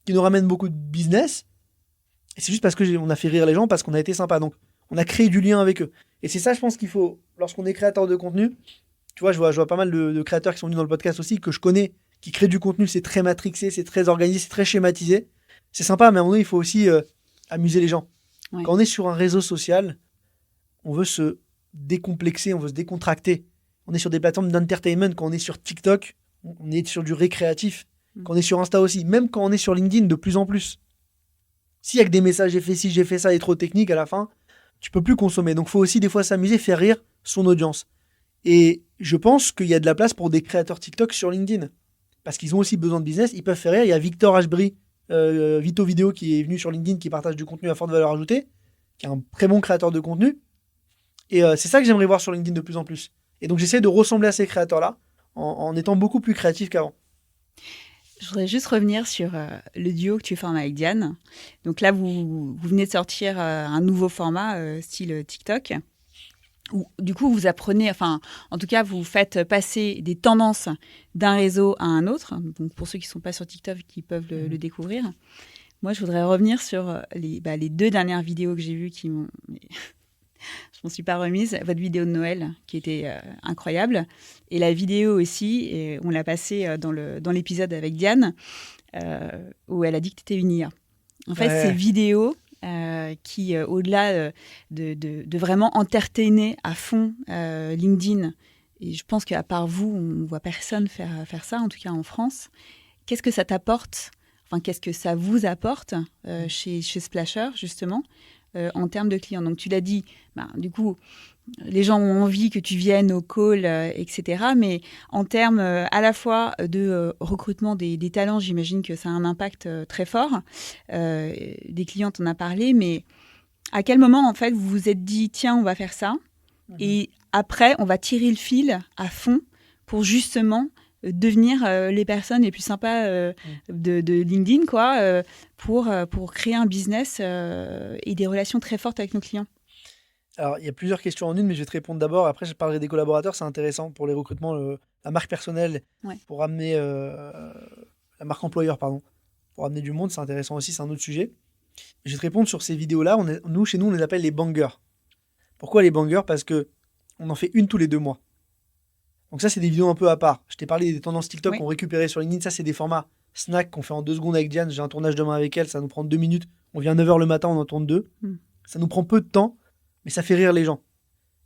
qui nous ramènent beaucoup de business. Et c'est juste parce qu'on a fait rire les gens, parce qu'on a été sympa. Donc on a créé du lien avec eux. Et c'est ça, je pense qu'il faut, lorsqu'on est créateur de contenu. Tu vois, je vois pas mal de créateurs qui sont venus dans le podcast aussi, que je connais, qui créent du contenu. C'est très matrixé, c'est très organisé, c'est très schématisé. C'est sympa, mais à un moment donné, il faut aussi amuser les gens. Ouais. Quand on est sur un réseau social, on veut se décomplexer, on veut se décontracter. On est sur des plateformes d'entertainment. Quand on est sur TikTok, on est sur du récréatif. Quand on est sur Insta aussi, même quand on est sur LinkedIn de plus en plus. S'il y a que des messages, j'ai fait ci, j'ai fait ça, et trop technique, à la fin, tu peux plus consommer. Donc il faut aussi des fois s'amuser, faire rire son audience. Et je pense qu'il y a de la place pour des créateurs TikTok sur LinkedIn. Parce qu'ils ont aussi besoin de business, ils peuvent faire rire. Il y a Victor Ashbury, Vito Vidéo, qui est venu sur LinkedIn, qui partage du contenu à forte valeur ajoutée, qui est un très bon créateur de contenu. Et c'est ça que j'aimerais voir sur LinkedIn de plus en plus. Et donc j'essaie de ressembler à ces créateurs-là en étant beaucoup plus créatif qu'avant. Je voudrais juste revenir sur le duo que tu formes avec Diane. Donc là, vous venez de sortir un nouveau format style TikTok. Où, du coup, vous apprenez, enfin, en tout cas, vous faites passer des tendances d'un réseau à un autre. Donc pour ceux qui ne sont pas sur TikTok, qui peuvent le découvrir. Moi, je voudrais revenir sur les 2 dernières vidéos que j'ai vues qui m'ont... Je m'en suis pas remise. Votre vidéo de Noël, qui était incroyable. Et la vidéo aussi, et on l'a passée dans l'épisode avec Diane, où elle a dit que tu étais une IA. En fait, ces vidéos qui, au-delà de vraiment entertainer à fond LinkedIn, et je pense qu'à part vous, on ne voit personne faire ça, en tout cas en France. Qu'est-ce que ça t'apporte ? Enfin, qu'est-ce que ça vous apporte chez Splasher, justement en termes de clients. Donc, tu l'as dit, du coup, les gens ont envie que tu viennes au call, etc. Mais en termes à la fois de recrutement des talents, j'imagine que ça a un impact très fort. Des clients, tu en as parlé, mais à quel moment, en fait, vous vous êtes dit, tiens, on va faire ça, et après, on va tirer le fil à fond pour justement devenir les personnes les plus sympas de LinkedIn, quoi, pour créer un business et des relations très fortes avec nos clients. Alors, il y a plusieurs questions en une, mais je vais te répondre d'abord. Après, je parlerai des collaborateurs, c'est intéressant pour les recrutements, la marque personnelle, pour amener la marque employeur, pardon, pour amener du monde, c'est intéressant aussi, c'est un autre sujet. Je vais te répondre sur ces vidéos-là. Chez nous, on les appelle les bangers. Pourquoi les bangers ? Parce que on en fait une tous les 2 mois. Donc ça, c'est des vidéos un peu à part. Je t'ai parlé des tendances TikTok qu'on récupérait sur LinkedIn. Ça, c'est des formats snack qu'on fait en 2 secondes avec Diane. J'ai un tournage demain avec elle. Ça nous prend 2 minutes. On vient à 9h le matin, on en tourne 2. Ça nous prend peu de temps, mais ça fait rire les gens.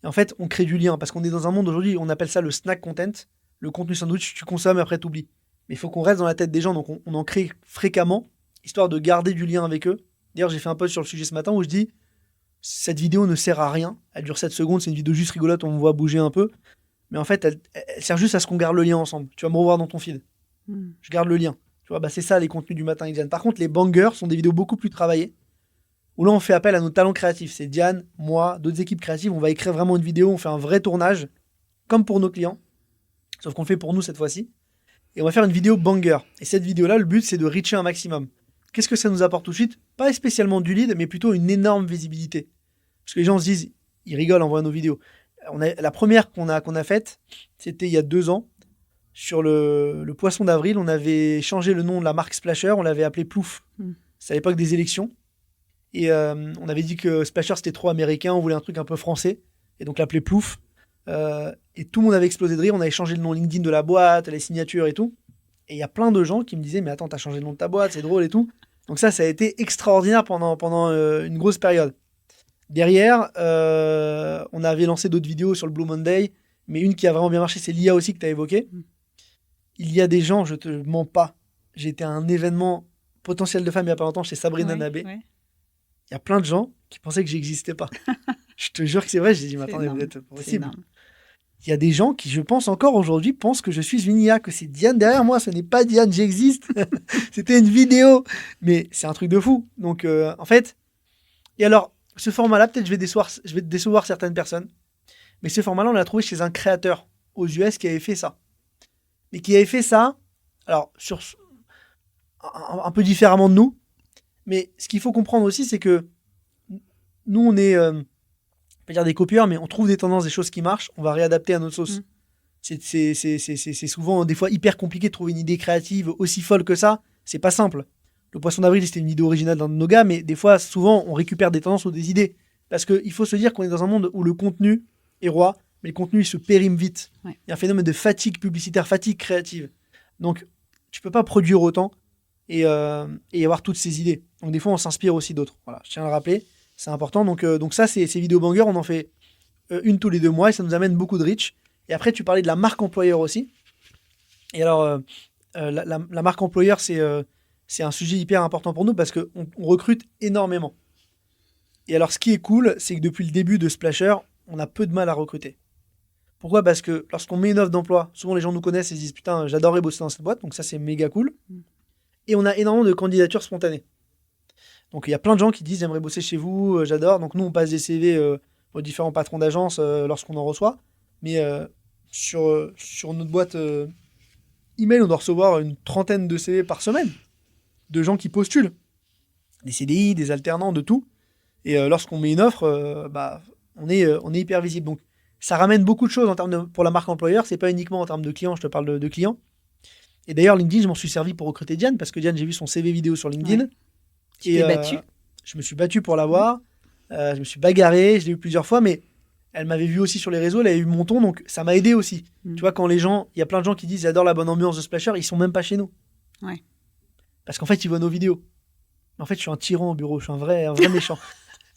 Et en fait, on crée du lien parce qu'on est dans un monde aujourd'hui, on appelle ça le snack content. Le contenu sandwich, tu consommes et après tu oublies. Mais il faut qu'on reste dans la tête des gens. Donc on en crée fréquemment, histoire de garder du lien avec eux. D'ailleurs, j'ai fait un post sur le sujet ce matin où je dis cette vidéo ne sert à rien. Elle dure 7 secondes. C'est une vidéo juste rigolote. On me voit bouger un peu. Mais en fait, elle sert juste à ce qu'on garde le lien ensemble. Tu vas me revoir dans ton feed. Je garde le lien. Tu vois, c'est ça les contenus du matin avec Diane. Par contre, les bangers sont des vidéos beaucoup plus travaillées, où là, on fait appel à nos talents créatifs. C'est Diane, moi, d'autres équipes créatives. On va écrire vraiment une vidéo, on fait un vrai tournage, comme pour nos clients, sauf qu'on le fait pour nous cette fois-ci. Et on va faire une vidéo banger. Et cette vidéo-là, le but, c'est de reacher un maximum. Qu'est-ce que ça nous apporte tout de suite ? Pas spécialement du lead, mais plutôt une énorme visibilité. Parce que les gens se disent, ils rigolent en voyant nos vidéos. La première qu'on a faite, c'était il y a 2 ans. Sur le poisson d'avril, on avait changé le nom de la marque Splasher, on l'avait appelé Plouf. C'est à l'époque des élections. Et on avait dit que Splasher, c'était trop américain, on voulait un truc un peu français. Et donc l'appeler Plouf. Et tout le monde avait explosé de rire. On avait changé le nom LinkedIn de la boîte, les signatures et tout. Et il y a plein de gens qui me disaient, mais attends, t'as changé le nom de ta boîte, c'est drôle et tout. Donc ça a été extraordinaire pendant une grosse période. Derrière, on avait lancé d'autres vidéos sur le Blue Monday, mais une qui a vraiment bien marché, c'est l'IA aussi que tu as évoqué. Il y a des gens, je te mens pas, j'étais à un événement potentiel de femmes il n'y a pas longtemps chez Sabrina Nabé. Il y a plein de gens qui pensaient que j'existais pas. Je te jure que c'est vrai, j'ai dit, mais attendez, vous êtes possible. il y a des gens qui, je pense encore aujourd'hui, pensent que je suis une IA, que c'est Diane derrière moi. Ce n'est pas Diane, j'existe. C'était une vidéo. Mais c'est un truc de fou. Donc, en fait... Et alors, ce format-là, peut-être je vais décevoir certaines personnes. Mais ce format-là, on l'a trouvé chez un créateur aux US qui avait fait ça. Mais qui avait fait ça, alors, un peu différemment de nous. Mais ce qu'il faut comprendre aussi, c'est que nous, on est... pas dire des copieurs, mais on trouve des tendances, des choses qui marchent, on va réadapter à notre sauce. C'est souvent des fois hyper compliqué de trouver une idée créative aussi folle que ça. C'est pas simple. Le poisson d'avril, c'était une idée originale d'un de nos gars, mais des fois, souvent, on récupère des tendances ou des idées. Parce qu'il faut se dire qu'on est dans un monde où le contenu est roi, mais le contenu, il se périme vite. Ouais. Il y a un phénomène de fatigue publicitaire, fatigue créative. Donc, tu peux pas produire autant et avoir toutes ces idées. Donc, des fois, on s'inspire aussi d'autres. Voilà, je tiens à le rappeler. C'est important. Donc ça, ces vidéos bangers, on en fait une tous les 2 mois et ça nous amène beaucoup de reach. Et après, tu parlais de la marque employeur aussi. Et alors, la marque employeur, c'est un sujet hyper important pour nous parce qu'on recrute énormément. Et alors, ce qui est cool, c'est que depuis le début de Splasher, on a peu de mal à recruter. Pourquoi ? Parce que lorsqu'on met une offre d'emploi, souvent les gens nous connaissent et se disent « Putain, j'adorerais bosser dans cette boîte ». Donc ça, c'est méga cool. Et on a énormément de candidatures spontanées. Donc il y a plein de gens qui disent j'aimerais bosser chez vous, j'adore. Donc nous on passe des CV aux différents patrons d'agence lorsqu'on en reçoit. Mais sur notre boîte email, on doit recevoir une 30aine de CV par semaine de gens qui postulent. Des CDI, des alternants, de tout. Et lorsqu'on met une offre, on est hyper visible. Donc ça ramène beaucoup de choses en termes pour la marque employeur. C'est pas uniquement en termes de clients, je te parle de clients. Et d'ailleurs LinkedIn, je m'en suis servi pour recruter Diane parce que Diane, j'ai vu son CV vidéo sur LinkedIn. Ouais. Tu t'es battu. Je me suis battu pour l'avoir. Je me suis bagarré. Je l'ai eu plusieurs fois, mais elle m'avait vu aussi sur les réseaux. Elle avait eu mon ton, donc ça m'a aidé aussi. Tu vois, quand il y a plein de gens qui disent j'adore la bonne ambiance de Splasher, ils sont même pas chez nous. Ouais. Parce qu'en fait, ils voient nos vidéos. En fait, je suis un tyran au bureau. Je suis un vrai méchant.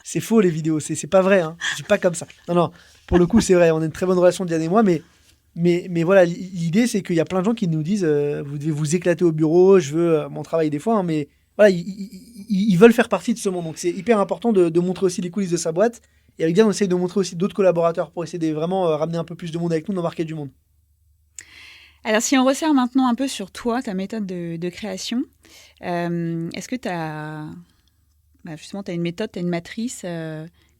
C'est faux, les vidéos. C'est pas vrai. Hein. Je suis pas comme ça. Non. Pour le coup, c'est vrai. On a une très bonne relation, Diane et moi, mais voilà, l'idée, c'est qu'il y a plein de gens qui nous disent vous devez vous éclater au bureau. Je veux mon travail des fois, hein, mais voilà, ils veulent faire partie de ce monde. Donc, c'est hyper important de montrer aussi les coulisses de sa boîte. Et avec Diane, on essaie de montrer aussi d'autres collaborateurs pour essayer de vraiment ramener un peu plus de monde avec nous, d'embarquer du monde. Alors, si on resserre maintenant un peu sur toi, ta méthode de création, est-ce que tu as... justement, tu as une méthode, tu as une matrice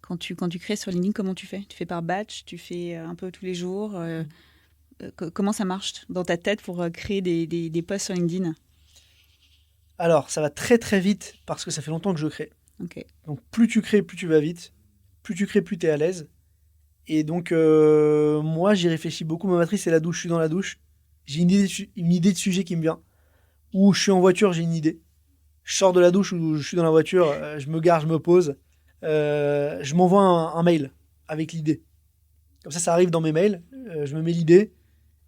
quand tu crées sur LinkedIn, comment tu fais ? Tu fais par batch ? Tu fais un peu tous les jours comment ça marche dans ta tête pour créer des posts sur LinkedIn ? Alors, ça va très très vite parce que ça fait longtemps que je crée. Okay. Donc, plus tu crées, plus tu vas vite. Plus tu crées, plus tu es à l'aise. Et donc, moi, j'y réfléchis beaucoup. Ma matrice, c'est la douche. Je suis dans la douche. J'ai une idée de sujet qui me vient. Ou je suis en voiture, j'ai une idée. Je sors de la douche ou je suis dans la voiture, je me gare, je me pose. Je m'envoie un mail avec l'idée. Comme ça arrive dans mes mails. Je me mets l'idée.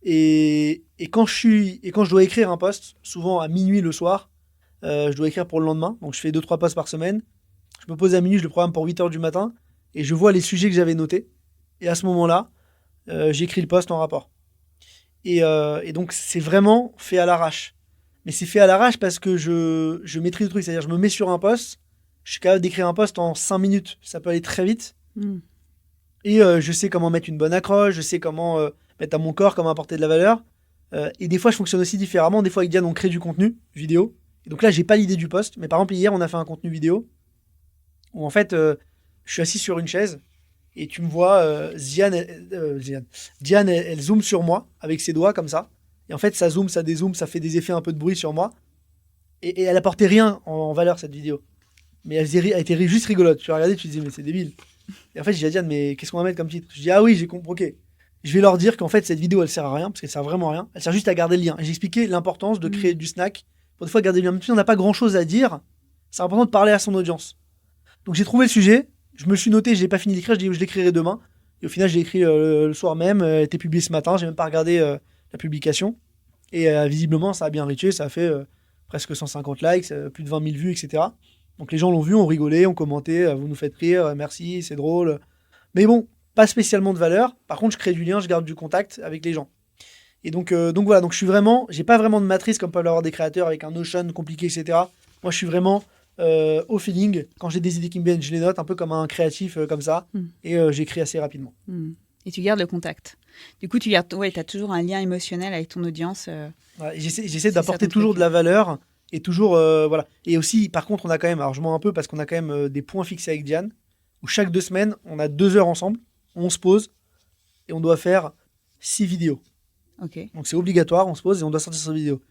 Et quand je dois écrire un post, souvent à minuit le soir, je dois écrire pour le lendemain. Donc, je fais 2-3 posts par semaine. Je me pose à minuit, je le programme pour 8h du matin. Et je vois les sujets que j'avais notés. Et à ce moment-là, j'écris le post en rapport. Et donc, c'est vraiment fait à l'arrache. Mais c'est fait à l'arrache parce que je maîtrise le truc. C'est-à-dire, je me mets sur un post. Je suis capable d'écrire un post en 5 minutes. Ça peut aller très vite. Et je sais comment mettre une bonne accroche. Je sais comment mettre à mon corps, comment apporter de la valeur. Et des fois, je fonctionne aussi différemment. Des fois, avec Diane, on crée du contenu vidéo. Et donc là, j'ai pas l'idée du post. Mais par exemple, hier, on a fait un contenu vidéo où en fait... je suis assis sur une chaise et tu me vois, Diane, elle zoome sur moi avec ses doigts comme ça. Et en fait, ça zoome, ça dézoome, ça fait des effets un peu de bruit sur moi. Et elle apportait rien en valeur, cette vidéo. Mais elle était juste rigolote. Tu vas regarder, tu te dis, mais c'est débile. Et en fait, j'ai dit à Diane, mais qu'est-ce qu'on va mettre comme titre ? Je dis, ah oui, j'ai compris, ok. Je vais leur dire qu'en fait, cette vidéo, elle sert à rien, parce qu'elle sert vraiment à rien. Elle sert juste à garder le lien. Et j'ai expliqué l'importance de créer du snack pour des fois garder le lien. Même si on n'a pas grand-chose à dire, c'est important de parler à son audience. Donc j'ai trouvé le sujet. Je me le suis noté, je n'ai pas fini d'écrire, je l'écrirai demain. Et au final, j'ai écrit le soir même, elle était publiée ce matin, j'ai même pas regardé la publication. Et visiblement, ça a bien reaché, ça a fait presque 150 likes, plus de 20 000 vues, etc. Donc les gens l'ont vu, ont rigolé, ont commenté, vous nous faites rire, merci, c'est drôle. Mais bon, pas spécialement de valeur. Par contre, je crée du lien, je garde du contact avec les gens. Et donc voilà, donc j'ai pas vraiment de matrice comme peuvent l'avoir des créateurs avec un Notion compliqué, etc. Moi, je suis vraiment... au feeling, quand j'ai des idées qui me viennent, je les note un peu comme un créatif comme ça et j'écris assez rapidement. Et tu gardes le contact. Du coup, tu as toujours un lien émotionnel avec ton audience. Ouais, j'essaie C'est d'apporter ça ton toujours truc. de la valeur et toujours voilà. Et aussi, par contre, on a quand même, alors je mens un peu parce qu'on a quand même des points fixés avec Diane où chaque 2 semaines, on a 2 heures ensemble, on se pose et on doit faire 6 vidéos. Ok. Donc c'est obligatoire, on se pose et on doit sortir cette vidéo.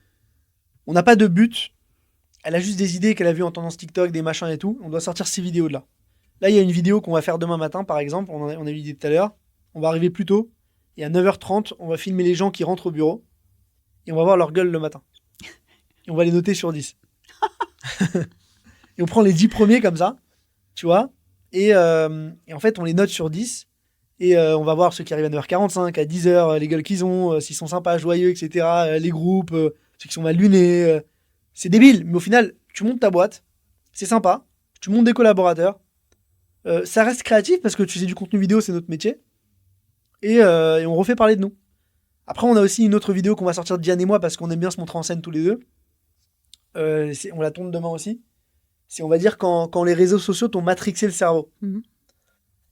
On n'a pas de but. Elle a juste des idées qu'elle a vues en tendance TikTok, des machins et tout. On doit sortir ces vidéos de là. Là, il y a une vidéo qu'on va faire demain matin, par exemple. On a eu l'idée tout à l'heure. On va arriver plus tôt. Et à 9h30, on va filmer les gens qui rentrent au bureau. Et on va voir leur gueule le matin. Et on va les noter sur 10. Et on prend les 10 premiers comme ça, tu vois. Et en fait, on les note sur 10. Et on va voir ceux qui arrivent à 9h45, à 10h, les gueules qu'ils ont, s'ils sont sympas, joyeux, etc. Les groupes, ceux qui sont mal lunés. C'est débile, mais au final, tu montes ta boîte. C'est sympa. Tu montes des collaborateurs. Ça reste créatif parce que tu sais du contenu vidéo, c'est notre métier. Et on refait parler de nous. Après, on a aussi une autre vidéo qu'on va sortir de Diane et moi parce qu'on aime bien se montrer en scène tous les deux. On la tourne demain aussi. C'est, on va dire, quand les réseaux sociaux t'ont matrixé le cerveau. Mhm.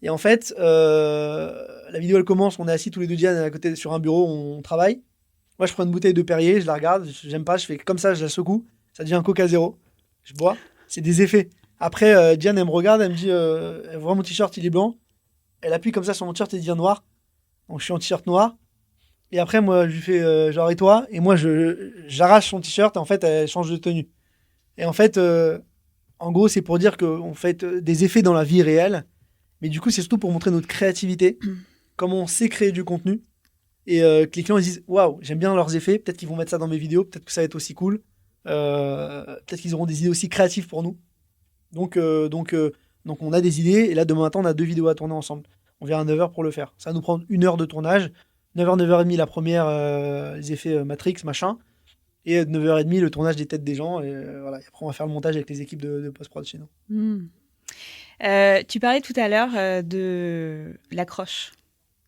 Et en fait, la vidéo elle commence, on est assis tous les deux Diane à côté sur un bureau, on travaille. Moi, je prends une bouteille de Perrier, je la regarde, j'aime pas, je fais comme ça, je la secoue, ça devient un Coca Zéro. Je bois, c'est des effets. Après, Diane, elle me regarde, elle me dit, elle voit mon t-shirt, il est blanc. Elle appuie comme ça sur mon t-shirt et devient noir. Donc, je suis en t-shirt noir. Et après, moi, je lui fais genre, et toi? Et moi, j'arrache son t-shirt et en fait, elle change de tenue. Et en fait, en gros, c'est pour dire qu'on fait des effets dans la vie réelle. Mais du coup, c'est surtout pour montrer notre créativité, comment on sait créer du contenu. Et que les clients ils disent waouh, j'aime bien leurs effets, peut-être qu'ils vont mettre ça dans mes vidéos, peut-être que ça va être aussi cool, peut-être qu'ils auront des idées aussi créatives pour nous. Donc on a des idées, et là demain matin on a 2 vidéos à tourner ensemble. On vient à 9h pour le faire. Ça va nous prendre 1 heure de tournage, 9h, 9h30 la première, les effets Matrix, machin, et 9h30 le tournage des têtes des gens, et voilà. Et après on va faire le montage avec les équipes de post-prod chez nous. Mhm. Tu parlais tout à l'heure de l'accroche.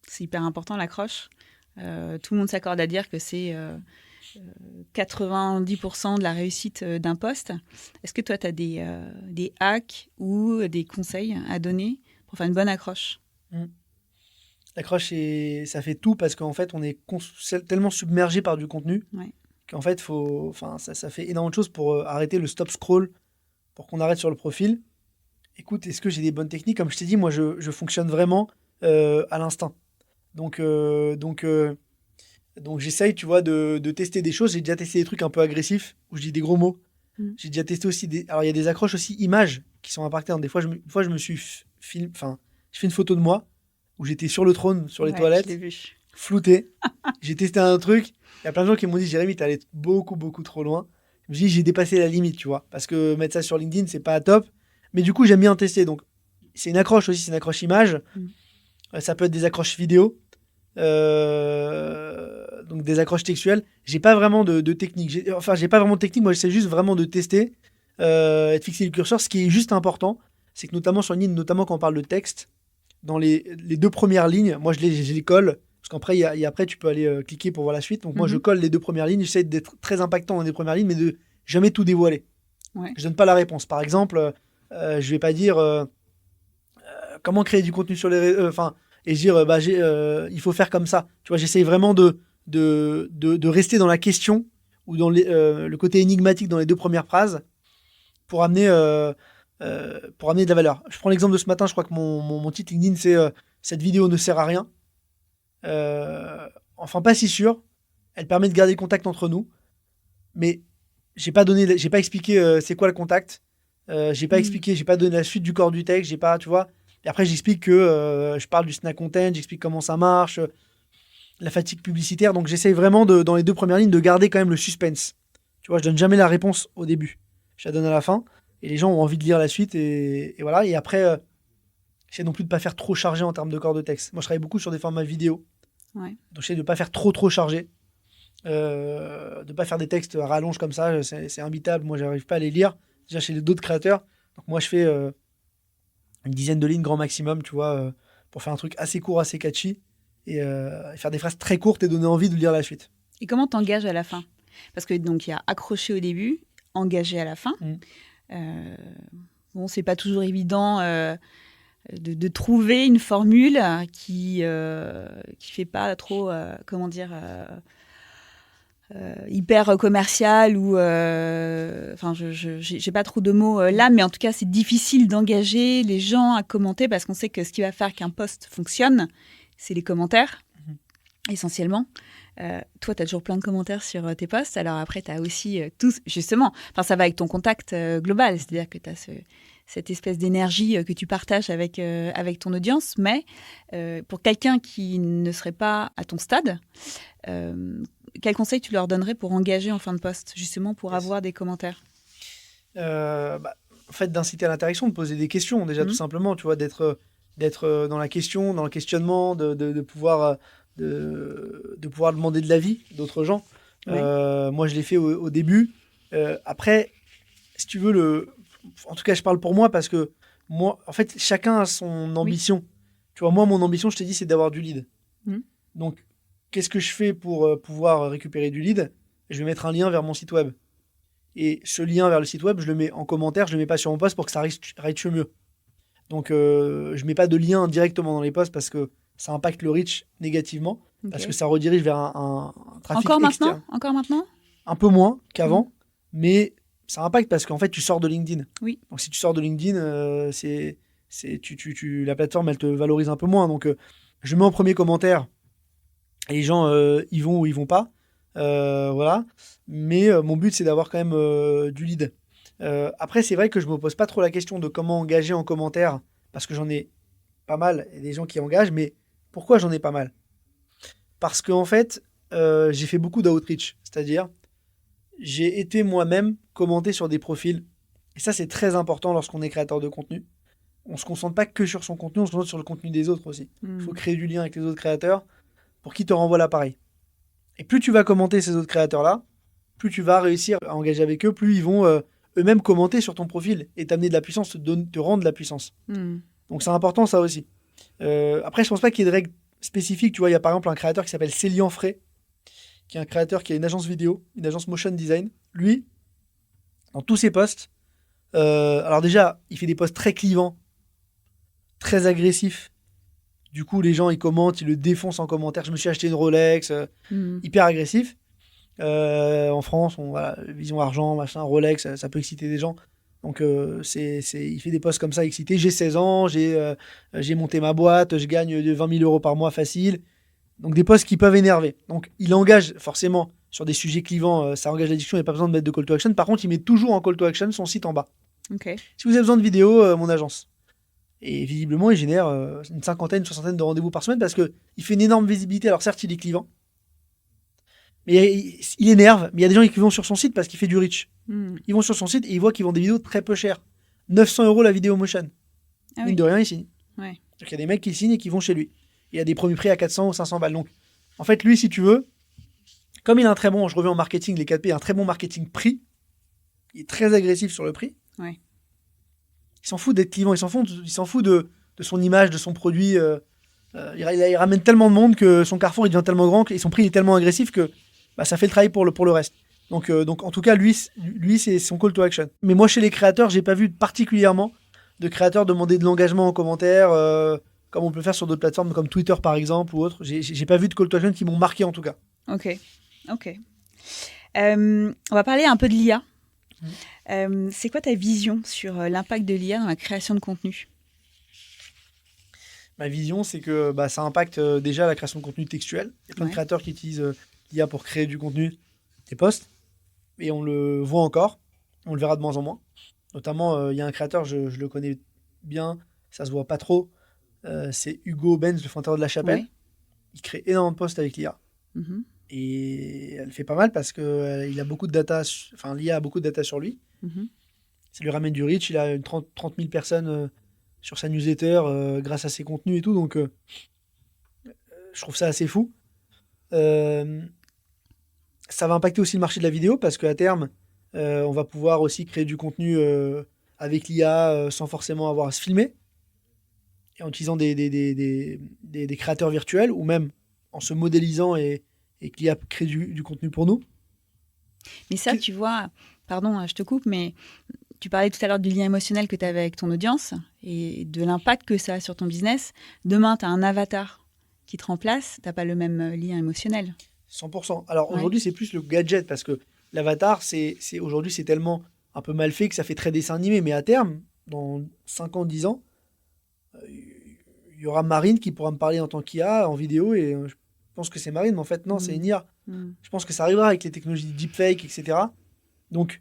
C'est hyper important l'accroche. Tout le monde s'accorde à dire que c'est 90% de la réussite d'un poste. Est-ce que toi, tu as des hacks ou des conseils à donner pour faire une bonne accroche? L'accroche, ça fait tout parce qu'en fait on est tellement submergé par du contenu Ouais. qu'en fait ça fait énormément de choses pour arrêter le stop scroll, pour qu'on arrête sur le profil. Écoute, est-ce que j'ai des bonnes techniques? Comme je t'ai dit, moi je fonctionne vraiment à l'instinct. Donc j'essaye, tu vois, de tester des choses. J'ai déjà testé des trucs un peu agressifs où je dis des gros mots. J'ai déjà testé aussi alors il y a des accroches aussi images qui sont impactantes. Des fois une fois je me suis je fais une photo de moi où j'étais sur le trône, sur les Ouais, toilettes, je l'ai vu. flouté. J'ai testé un truc. Il y a plein de gens qui m'ont dit Jérémy, t'es allé beaucoup beaucoup trop loin. Je me dis j'ai dépassé la limite, tu vois, parce que mettre ça sur LinkedIn c'est pas top. Mais du coup j'aime bien tester. Donc c'est une accroche aussi, c'est une accroche image. Ça peut être des accroches vidéo. Donc des accroches textuelles. J'ai pas vraiment de technique. J'ai pas vraiment de technique. Moi, j'essaie juste vraiment de tester et de fixer le curseur. Ce qui est juste important, c'est que notamment sur LinkedIn, notamment quand on parle de texte, dans les 2 premières lignes, moi je les colle. Parce qu'après, après, tu peux aller cliquer pour voir la suite. Donc moi, je colle les 2 premières lignes. J'essaie d'être très impactant dans les premières lignes, mais de jamais tout dévoiler. Ouais. Je donne pas la réponse. Par exemple, je vais pas dire comment créer du contenu sur les réseaux. Et dire il faut faire comme ça. Tu vois, j'essaye vraiment de rester dans la question ou dans le côté énigmatique dans les 2 premières phrases pour amener de la valeur. Je prends l'exemple de ce matin, je crois que mon titre LinkedIn c'est cette vidéo ne sert à rien. Enfin pas si sûr. Elle permet de garder le contact entre nous, mais j'ai pas expliqué c'est quoi le contact. J'ai pas expliqué, j'ai pas donné la suite du corps du texte, j'ai pas, tu vois. Et après, j'explique que je parle du snack content, j'explique comment ça marche, la fatigue publicitaire. Donc, j'essaye vraiment, dans les 2 premières lignes, de garder quand même le suspense. Tu vois, je donne jamais la réponse au début. Je la donne à la fin. Et les gens ont envie de lire la suite. Et voilà. Et après, j'essaie non plus de ne pas faire trop chargé en termes de corps de texte. Moi, je travaille beaucoup sur des formats vidéo. Ouais. Donc, j'essaie de ne pas faire trop chargé. De ne pas faire des textes à rallonge comme ça. C'est imbitable. Moi, j'arrive pas à les lire. Déjà, chez d'autres créateurs. Donc, moi, je fais une dizaine de lignes grand maximum, tu vois, pour faire un truc assez court, assez catchy, et faire des phrases très courtes et donner envie de lire la suite. Et comment t'engages à la fin? Parce que donc il y a accroché au début, engagé à la fin. Bon, c'est pas toujours évident de trouver une formule qui fait pas trop, hyper commercial ou enfin j'ai pas trop de mots là, mais en tout cas c'est difficile d'engager les gens à commenter parce qu'on sait que ce qui va faire qu'un post fonctionne, c'est les commentaires essentiellement. Toi, tu as toujours plein de commentaires sur tes posts. Alors après, tu as aussi tous, justement, ça va avec ton contact global, c'est-à-dire que tu as cette espèce d'énergie que tu partages avec ton audience. Mais pour quelqu'un qui ne serait pas à ton stade, quel conseil tu leur donnerais pour engager en fin de post, justement pour avoir des commentaires? En fait, d'inciter à l'interaction, de poser des questions, déjà, tout simplement, tu vois, d'être dans la question, dans le questionnement, de pouvoir demander de l'avis d'autres gens. Ouais. Moi, je l'ai fait au début. Après, si tu veux, en tout cas, je parle pour moi parce que moi, en fait, chacun a son ambition. Oui. Tu vois, moi, mon ambition, je t'ai dit, c'est d'avoir du lead. Donc, qu'est-ce que je fais pour pouvoir récupérer du lead? Je vais mettre un lien vers mon site web. Et ce lien vers le site web, je le mets en commentaire, je le mets pas sur mon post pour que ça reach mieux. Donc, je mets pas de lien directement dans les posts parce que ça impacte le reach négativement, parce que ça redirige vers un trafic externe. Encore maintenant Un peu moins qu'avant, mais ça impacte parce qu'en fait, tu sors de LinkedIn. Oui. Donc, si tu sors de LinkedIn, la plateforme, elle te valorise un peu moins. Donc, je mets en premier commentaire et les gens, ils vont ou ils vont pas. Voilà. Mais mon but, c'est d'avoir quand même du lead. Après, c'est vrai que je me pose pas trop la question de comment engager en commentaire, parce que j'en ai pas mal, et des gens qui engagent, mais pourquoi j'en ai pas mal? Parce qu'en fait, j'ai fait beaucoup d'outreach, c'est-à-dire j'ai été moi-même commenter sur des profils, et ça c'est très important lorsqu'on est créateur de contenu. On se concentre pas que sur son contenu, on se concentre sur le contenu des autres aussi. Il faut créer du lien avec les autres créateurs pour qu'ils te renvoient l'appareil. Et plus tu vas commenter ces autres créateurs-là, plus tu vas réussir à engager avec eux, plus ils vont eux-mêmes commenter sur ton profil et t'amener de la puissance, te rendre de la puissance. Donc c'est important ça aussi. Après, je pense pas qu'il y ait de règles spécifiques. Tu vois, il y a par exemple un créateur qui s'appelle Célian Frey, qui est un créateur qui a une agence vidéo, une agence motion design. Lui, dans tous ses posts, alors déjà, il fait des posts très clivants, très agressifs. Du coup, les gens, ils commentent, ils le défoncent en commentaire. Je me suis acheté une Rolex, hyper agressif. En France, voilà, vision argent, machin, Rolex, ça peut exciter des gens. Donc, il fait des posts comme ça excités. J'ai 16 ans, j'ai monté ma boîte, je gagne 20 000 € par mois facile. Donc, des posts qui peuvent énerver. Donc, il engage forcément sur des sujets clivants, ça engage la discussion, il n'y a pas besoin de mettre de call to action. Par contre, il met toujours en call to action son site en bas. Okay. Si vous avez besoin de vidéos, mon agence. Et visiblement, il génère une cinquantaine, une soixantaine de rendez-vous par semaine parce qu'il fait une énorme visibilité. Alors, certes, il est clivant. Mais il énerve, mais il y a des gens qui vont sur son site parce qu'il fait du reach. Ils vont sur son site et ils voient qu'ils vendent des vidéos très peu chères. 900 € la vidéo motion. Mine de rien, il signe. Ouais. Donc il y a des mecs qui signent et qui vont chez lui. Il y a des premiers prix à 400 ou 500 balles. Donc, en fait, lui, si tu veux, comme il a un très bon, je reviens en marketing, les 4P, un très bon marketing prix, il est très agressif sur le prix. Ouais. Il s'en fout d'être clivant, il s'en fout de son image, de son produit. Il ramène tellement de monde que son carrefour il devient tellement grand et son prix est tellement agressif que ça fait le travail pour le reste. Donc en tout cas, lui c'est son call to action. Mais moi, chez les créateurs, j'ai pas vu particulièrement de créateurs demander de l'engagement en commentaire, comme on peut faire sur d'autres plateformes comme Twitter par exemple ou autre. J'ai pas vu de call to action qui m'ont marqué en tout cas. Ok. On va parler un peu de l'IA. C'est quoi ta vision sur l'impact de l'IA dans la création de contenu? Ma vision, c'est que ça impacte déjà la création de contenu textuel. Il y a plein de créateurs qui utilisent l'IA pour créer du contenu, des posts, et on le voit encore, on le verra de moins en moins. Notamment, il y a un créateur, je le connais bien, ça se voit pas trop, c'est Hugo Benz, le fondateur de La Chapelle. Ouais. Il crée énormément de posts avec l'IA. Et elle fait pas mal parce que il a beaucoup de data, l'IA a beaucoup de data sur lui. Ça lui ramène du reach, il a 30 000 personnes sur sa newsletter grâce à ses contenus et tout, donc je trouve ça assez fou. Ça va impacter aussi le marché de la vidéo parce qu'à terme, on va pouvoir aussi créer du contenu avec l'IA sans forcément avoir à se filmer, et en utilisant des créateurs virtuels ou même en se modélisant et que l'IA crée du contenu pour nous. Mais ça, tu vois, pardon, je te coupe, mais Tu parlais tout à l'heure du lien émotionnel que tu avais avec ton audience et de l'impact que ça a sur ton business. Demain, tu as un avatar qui te remplace, tu n'as pas le même lien émotionnel. 100%. Alors Ouais. aujourd'hui, c'est plus le gadget parce que l'avatar, aujourd'hui, c'est tellement un peu mal fait que ça fait très dessin animé. Mais à terme, dans 5 ans, 10 ans, il y aura Marine qui pourra me parler en tant qu'IA, en vidéo. Et je pense que c'est Marine, mais en fait, non, c'est une IA. Je pense que ça arrivera avec les technologies deepfake, etc. Donc,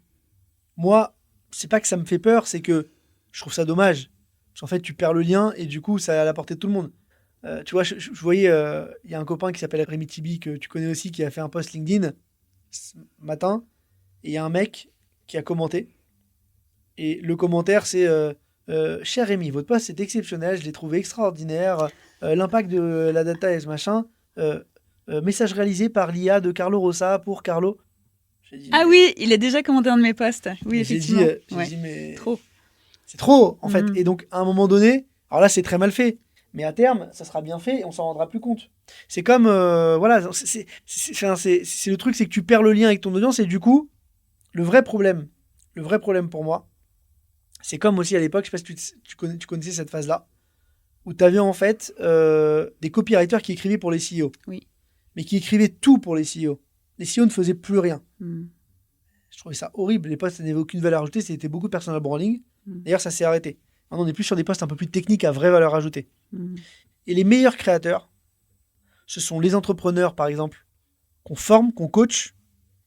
moi, c'est pas que ça me fait peur, c'est que je trouve ça dommage. Parce qu'en fait, tu perds le lien et du coup, ça est à la portée de tout le monde. Tu vois, je voyais, il y a un copain qui s'appelle Rémi Tibi, que tu connais aussi, qui a fait un post LinkedIn ce matin. Et il y a un mec qui a commenté. Et le commentaire, c'est Cher Rémi, votre post est exceptionnel, je l'ai trouvé extraordinaire. L'impact de la data et ce machin. Message réalisé par l'IA de Carlo Rossa pour Carlo. J'ai dit, Ah oui, il est déjà commenté un de mes posts. Oui, j'ai dit, effectivement. j'ai dit, mais Trop. c'est trop, en fait. Mhm. Et donc, à un moment donné, alors là, c'est très mal fait. Mais à terme, ça sera bien fait et on s'en rendra plus compte. C'est comme, voilà, c'est le truc, c'est que tu perds le lien avec ton audience et du coup, le vrai problème pour moi, c'est comme aussi à l'époque, je sais pas si tu connaissais cette phase-là, où tu avais en fait des copywriters qui écrivaient pour les CEO. Oui. Mais qui écrivaient tout pour les CEO. Les CEO ne faisaient plus rien. Mhm. Je trouvais ça horrible. Les posts n'avaient aucune valeur ajoutée, c'était beaucoup de personal branding. D'ailleurs, ça s'est arrêté. Maintenant, on est plus sur des posts un peu plus techniques à vraie valeur ajoutée. Et les meilleurs créateurs, ce sont les entrepreneurs, par exemple, qu'on forme, qu'on coach,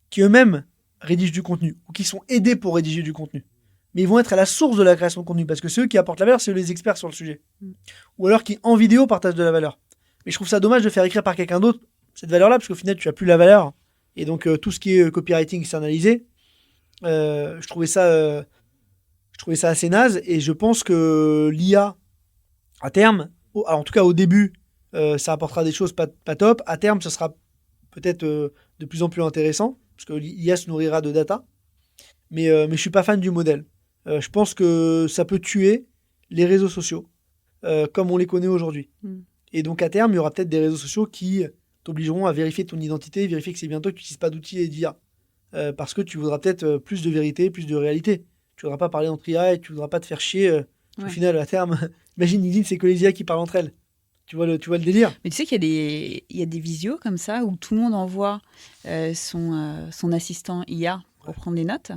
qui eux-mêmes rédigent du contenu ou qui sont aidés pour rédiger du contenu. Mais ils vont être à la source de la création de contenu parce que c'est eux qui apportent la valeur, c'est eux les experts sur le sujet. Ou alors qui, en vidéo, partagent de la valeur. Mais je trouve ça dommage de faire écrire par quelqu'un d'autre cette valeur-là parce qu'au final, tu n'as plus la valeur. Et donc, tout ce qui est copywriting externalisé, je trouvais ça assez naze. Et je pense que l'IA, à terme, alors en tout cas au début, ça apportera des choses pas top. À terme, ce sera peut-être de plus en plus intéressant, parce que l'IA se nourrira de data. Mais je ne suis pas fan du modèle. Je pense que ça peut tuer les réseaux sociaux, comme on les connaît aujourd'hui. Et donc à terme, il y aura peut-être des réseaux sociaux qui t'obligeront à vérifier ton identité, vérifier que c'est bien toi, que tu n'utilises pas d'outils et d'IA. Parce que tu voudras peut-être plus de vérité, plus de réalité. Tu ne voudras pas parler entre IA et tu ne voudras pas te faire chier. Au final, à terme, imagine LinkedIn, c'est que les IA qui parlent entre elles. Tu vois le délire. Mais tu sais qu'il y a des visios comme ça où tout le monde envoie son assistant IA pour prendre des notes.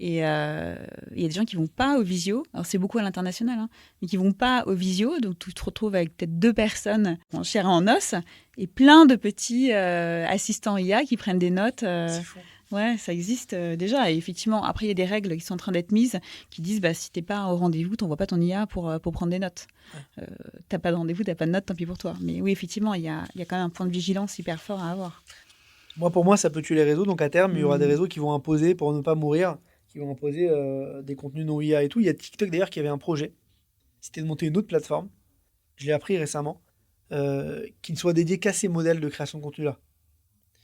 Et il y a des gens qui vont pas au visio. Alors c'est beaucoup à l'international, hein, mais qui vont pas au visio. Donc tu te retrouves avec peut-être 2 personnes en chair et en os et plein de petits assistants IA qui prennent des notes. C'est fou. Ouais, ça existe déjà. Et effectivement, après, il y a des règles qui sont en train d'être mises qui disent si t'es pas au rendez-vous, t'envoies pas ton IA pour prendre des notes. Ouais. T'as pas de rendez-vous, t'as pas de notes, tant pis pour toi. Mais oui, effectivement, il y a quand même un point de vigilance hyper fort à avoir. Pour moi, ça peut tuer les réseaux. Donc à terme, il y aura des réseaux qui vont imposer, pour ne pas mourir, qui vont imposer des contenus non IA et tout. Il y a TikTok d'ailleurs qui avait un projet. C'était de monter une autre plateforme. Je l'ai appris récemment. Qui ne soit dédiée qu'à ces modèles de création de contenu-là.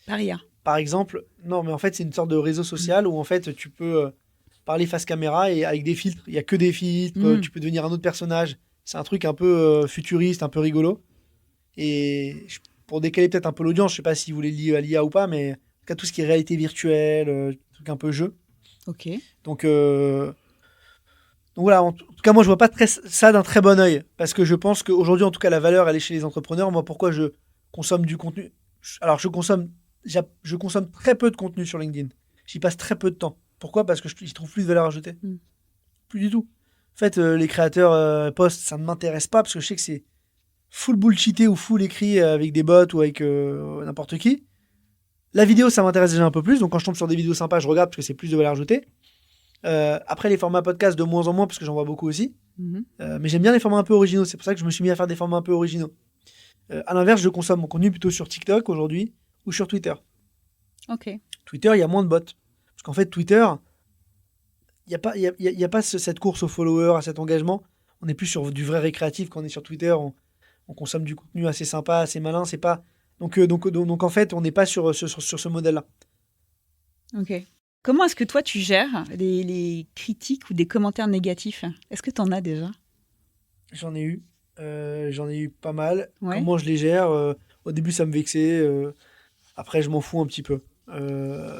Par IA. Par exemple, non, mais en fait, c'est une sorte de réseau social où en fait, tu peux parler face caméra et avec des filtres. Il n'y a que des filtres, tu peux devenir un autre personnage. C'est un truc un peu futuriste, un peu rigolo. Et pour décaler peut-être un peu l'audience, je sais pas si vous voulez lier à l'IA ou pas, mais en tout cas, tout ce qui est réalité virtuelle, truc un peu jeu. Ok. Donc voilà, en tout cas, moi, je vois pas ça d'un très bon œil. Parce que je pense qu'aujourd'hui, en tout cas, la valeur, elle est chez les entrepreneurs. Moi, pourquoi je consomme du contenu? Alors, je consomme très peu de contenu sur LinkedIn. J'y passe très peu de temps. Pourquoi? Parce que j'y trouve plus de valeur ajoutée. Plus du tout. En fait, les créateurs post, ça ne m'intéresse pas parce que je sais que c'est full bullshité ou full écrit avec des bots ou avec n'importe qui. La vidéo, ça m'intéresse déjà un peu plus. Donc, quand je tombe sur des vidéos sympas, je regarde parce que c'est plus de valeur ajoutée. Après, les formats podcast, de moins en moins parce que j'en vois beaucoup aussi. Mais j'aime bien les formats un peu originaux. C'est pour ça que je me suis mis à faire des formats un peu originaux. À l'inverse, je consomme mon contenu plutôt sur TikTok aujourd'hui ou sur Twitter. Ok. Twitter, il y a moins de bots. Parce qu'en fait, Twitter, il n'y a pas cette course aux followers, à cet engagement. On est plus sur du vrai récréatif. Quand on est sur Twitter, on consomme du contenu assez sympa, assez malin. C'est pas... donc en fait, on n'est pas sur ce modèle-là. Ok. Comment est-ce que toi, tu gères les critiques ou des commentaires négatifs? Est-ce que tu en as déjà? J'en ai eu pas mal. Ouais. Comment je les gère? Au début, ça me vexait. Après, je m'en fous un petit peu.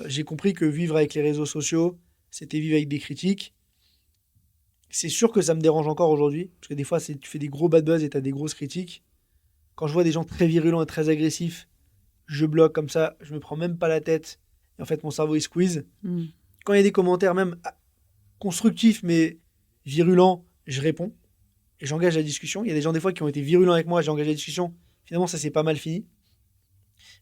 J'ai compris que vivre avec les réseaux sociaux, c'était vivre avec des critiques. c'est sûr que ça me dérange encore aujourd'hui, parce que des fois, tu fais des gros bad buzz et tu as des grosses critiques. Quand je vois des gens très virulents et très agressifs, je bloque comme ça, je me prends même pas la tête. Et en fait, mon cerveau, il squeeze. Quand il y a des commentaires même constructifs, mais virulents, je réponds. Et j'engage la discussion. Il y a des gens, des fois, qui ont été virulents avec moi, j'ai engagé la discussion. Finalement, ça s'est pas mal fini.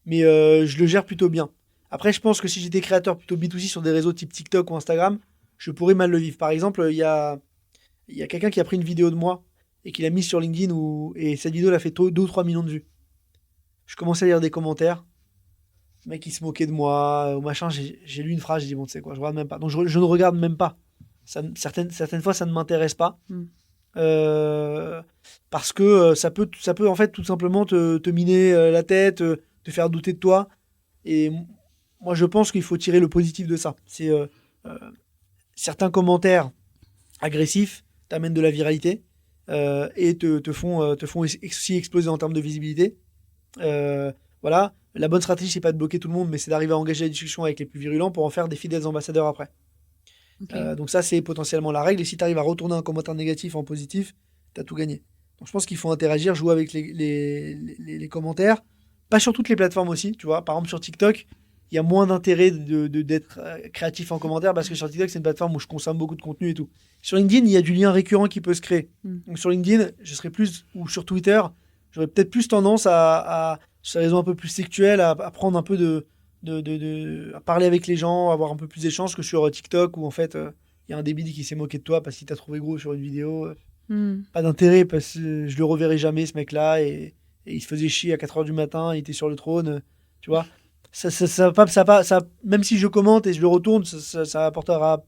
Mais je le gère plutôt bien. Après, je pense que si j'étais créateur plutôt B2C sur des réseaux type TikTok ou Instagram, je pourrais mal le vivre. Par exemple, il y a quelqu'un qui a pris une vidéo de moi et qui l'a mise sur LinkedIn et cette vidéo, elle a fait 2 ou 3 millions de vues. Je commençais à lire des commentaires. Le mec, il se moquait de moi, ou machin. J'ai lu une phrase, j'ai dit, bon, tu sais quoi, je regarde même pas. Donc, je ne regarde même pas. Certaines fois, ça ne m'intéresse pas. Parce que ça peut en fait tout simplement te miner la tête, te faire douter de toi. Et moi, je pense qu'il faut tirer le positif de ça. C'est certains commentaires agressifs t'amènent de la viralité et te font aussi exploser en termes de visibilité. Voilà. La bonne stratégie, c'est pas de bloquer tout le monde, mais c'est d'arriver à engager la discussion avec les plus virulents pour en faire des fidèles ambassadeurs après. Okay. Donc ça, c'est potentiellement la règle. Et si tu arrives à retourner un commentaire négatif en positif, tu as tout gagné. Donc je pense qu'il faut interagir, jouer avec les commentaires. Pas sur toutes les plateformes aussi, tu vois. Par exemple, sur TikTok, il y a moins d'intérêt d'être créatif en commentaire parce que sur TikTok, c'est une plateforme où je consomme beaucoup de contenu et tout. Sur LinkedIn, il y a du lien récurrent qui peut se créer. Donc sur LinkedIn, je serais plus, ou sur Twitter, j'aurais peut-être plus tendance à sur les réseaux un peu plus sexuels, à prendre un peu à parler avec les gens, avoir un peu plus d'échanges que sur TikTok où en fait il y a un débile qui s'est moqué de toi parce qu'il t'a trouvé gros sur une vidéo. Pas d'intérêt parce que je le reverrai jamais ce mec-là et il se faisait chier à 4h du matin, il était sur le trône, tu vois. Ça, même si je commente et je le retourne, ça apportera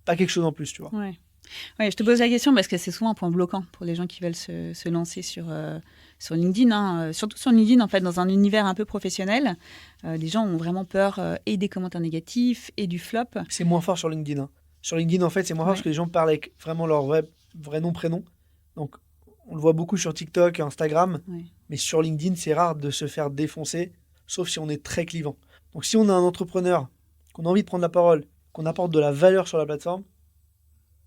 pas quelque chose en plus, tu vois. Ouais, je te pose la question parce que c'est souvent un point bloquant pour les gens qui veulent se lancer sur LinkedIn. Surtout sur LinkedIn, en fait, dans un univers un peu professionnel, les gens ont vraiment peur et des commentaires négatifs et du flop. C'est moins fort sur LinkedIn. Hein. Sur LinkedIn, en fait, c'est moins fort parce que les gens parlent avec vraiment leur vrai nom, prénom. Donc, on le voit beaucoup sur TikTok, Instagram. Mais sur LinkedIn, c'est rare de se faire défoncer, sauf si on est très clivant. Donc, si on a un entrepreneur, qu'on a envie de prendre la parole, qu'on apporte de la valeur sur la plateforme,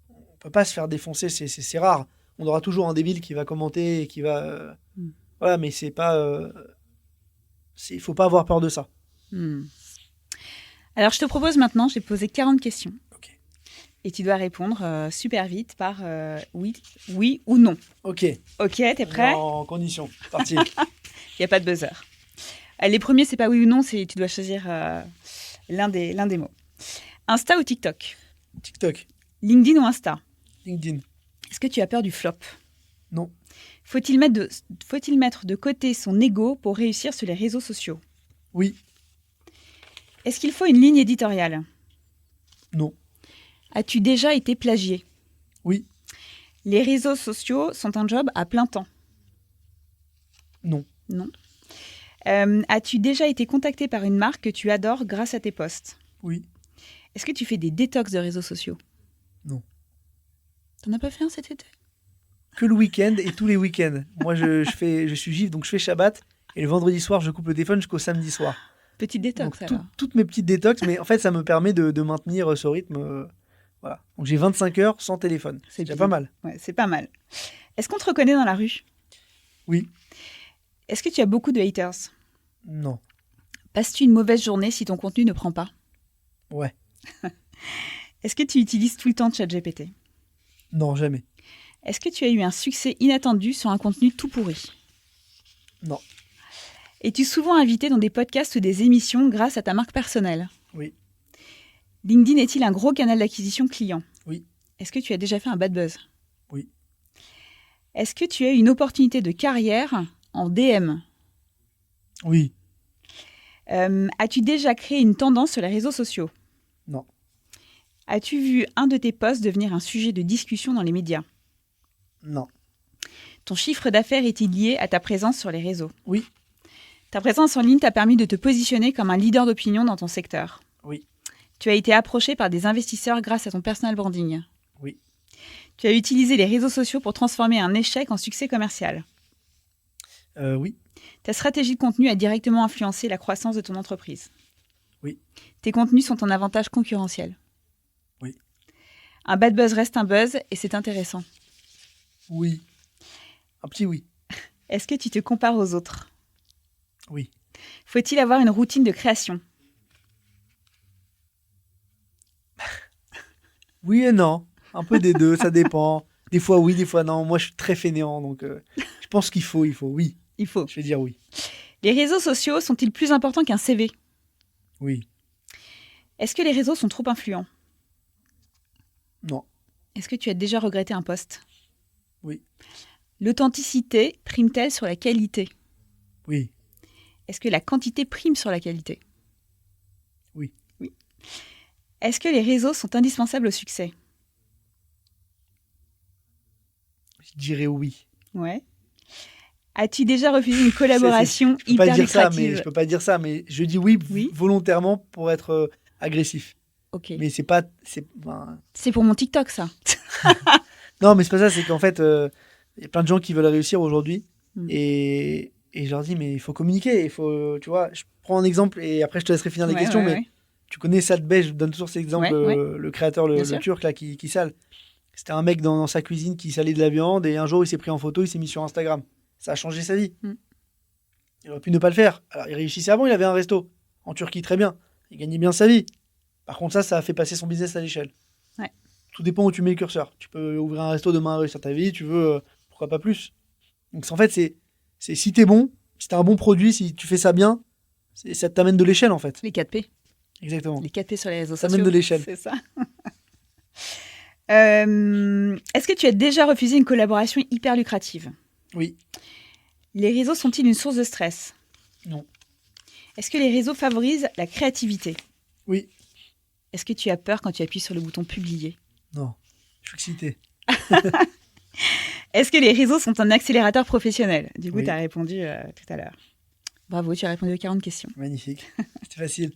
on peut pas se faire défoncer, c'est rare. On aura toujours un débile qui va commenter et qui va... Voilà, mais c'est pas... Il faut pas avoir peur de ça. Alors, je te propose maintenant, je vais poser 40 questions. Okay. Et tu dois répondre super vite par oui ou non. Ok. Ok, t'es prêt? En condition. Parti. Il n'y a pas de buzzer. Les premiers, c'est pas oui ou non, c'est tu dois choisir l'un des mots. Insta ou TikTok? TikTok. LinkedIn ou Insta? LinkedIn. Est-ce que tu as peur du flop? Non. Faut-il mettre de côté son ego pour réussir sur les réseaux sociaux? Oui. Est-ce qu'il faut une ligne éditoriale? Non. As-tu déjà été plagié? Oui. Les réseaux sociaux sont un job à plein temps? Non. Non. As-tu déjà été contacté par une marque que tu adores grâce à tes posts? Oui. Est-ce que tu fais des détox de réseaux sociaux? Non. T'en as pas fait un cet été? Que le week-end et tous les week-ends. Moi, je suis juif, donc je fais Shabbat. Et le vendredi soir, je coupe le téléphone jusqu'au samedi soir. Petite détox, donc, toutes mes petites détox, mais en fait, ça me permet de maintenir ce rythme. Voilà. Donc, j'ai 25 heures sans téléphone. C'est déjà pas mal. Ouais, c'est pas mal. Est-ce qu'on te reconnaît dans la rue? Oui. Est-ce que tu as beaucoup de haters? Non. Passes-tu une mauvaise journée si ton contenu ne prend pas? Ouais. Est-ce que tu utilises tout le temps ChatGPT? Non, jamais. Est-ce que tu as eu un succès inattendu sur un contenu tout pourri? Non. Es-tu souvent invité dans des podcasts ou des émissions grâce à ta marque personnelle? Oui. LinkedIn est-il un gros canal d'acquisition client? Oui. Est-ce que tu as déjà fait un bad buzz? Oui. Est-ce que tu as eu une opportunité de carrière en DM? Oui. As-tu déjà créé une tendance sur les réseaux sociaux? Non. As-tu vu un de tes posts devenir un sujet de discussion dans les médias? Non. Ton chiffre d'affaires est-il lié à ta présence sur les réseaux? Oui. Ta présence en ligne t'a permis de te positionner comme un leader d'opinion dans ton secteur? Oui. Tu as été approché par des investisseurs grâce à ton personal branding? Oui. Tu as utilisé les réseaux sociaux pour transformer un échec en succès commercial? Oui. Ta stratégie de contenu a directement influencé la croissance de ton entreprise? Oui. Tes contenus sont ton avantage concurrentiel? Oui. Un bad buzz reste un buzz et c'est intéressant. Oui. Un petit oui. Est-ce que tu te compares aux autres? Oui. Faut-il avoir une routine de création? Oui et non. Un peu des deux, ça dépend. Des fois oui, des fois non. Moi, je suis très fainéant, donc je pense qu'il faut, oui. Il faut. Je vais dire oui. Les réseaux sociaux sont-ils plus importants qu'un CV? Oui. Est-ce que les réseaux sont trop influents? Non. Est-ce que tu as déjà regretté un post? Oui. L'authenticité prime-t-elle sur la qualité? Oui. Est-ce que la quantité prime sur la qualité? Oui. Oui. Est-ce que les réseaux sont indispensables au succès? Je dirais oui. Ouais. As-tu déjà refusé une collaboration Je peux pas hyper dire ça, lucrative? je peux pas dire ça, mais je dis oui, Oui. volontairement pour être agressif. Ok. Mais c'est pas, C'est pour mon TikTok, ça. non, mais c'est pas ça. C'est qu'en fait, il y a plein de gens qui veulent réussir aujourd'hui, Mm. et je leur dis mais il faut communiquer, il faut, tu vois. Je prends un exemple et après je te laisserai finir les questions, mais tu connais Sad Bey, je donne toujours cet exemple, le créateur, Bien le sûr. turc là qui sale. C'était un mec dans sa cuisine qui salait de la viande et un jour il s'est pris en photo, il s'est mis sur Instagram. Ça a changé sa vie. Mm. Il aurait pu ne pas le faire. Alors il réussissait avant, il avait un resto en Turquie, très bien. Il gagnait bien sa vie. Par contre ça a fait passer son business à l'échelle. Ouais. Tout dépend où tu mets le curseur. Tu peux ouvrir un resto demain, réussir ta vie, tu veux, pourquoi pas plus. Donc en fait c'est si t'es bon, si t'as un bon produit, si tu fais ça bien, ça t'amène de l'échelle en fait. Les 4P. Exactement. Les 4P sur les réseaux Ça sociaux. amène de l'échelle. C'est ça. Est-ce que tu as déjà refusé une collaboration hyper lucrative? Oui. Les réseaux sont-ils une source de stress? Non. Est-ce que les réseaux favorisent la créativité? Oui. Est-ce que tu as peur quand tu appuies sur le bouton publier? Non. Je suis excité. Est-ce que les réseaux sont un accélérateur professionnel? Du coup, Oui. tu as répondu tout à l'heure. Bravo, tu as répondu aux 40 questions. Magnifique. C'était facile.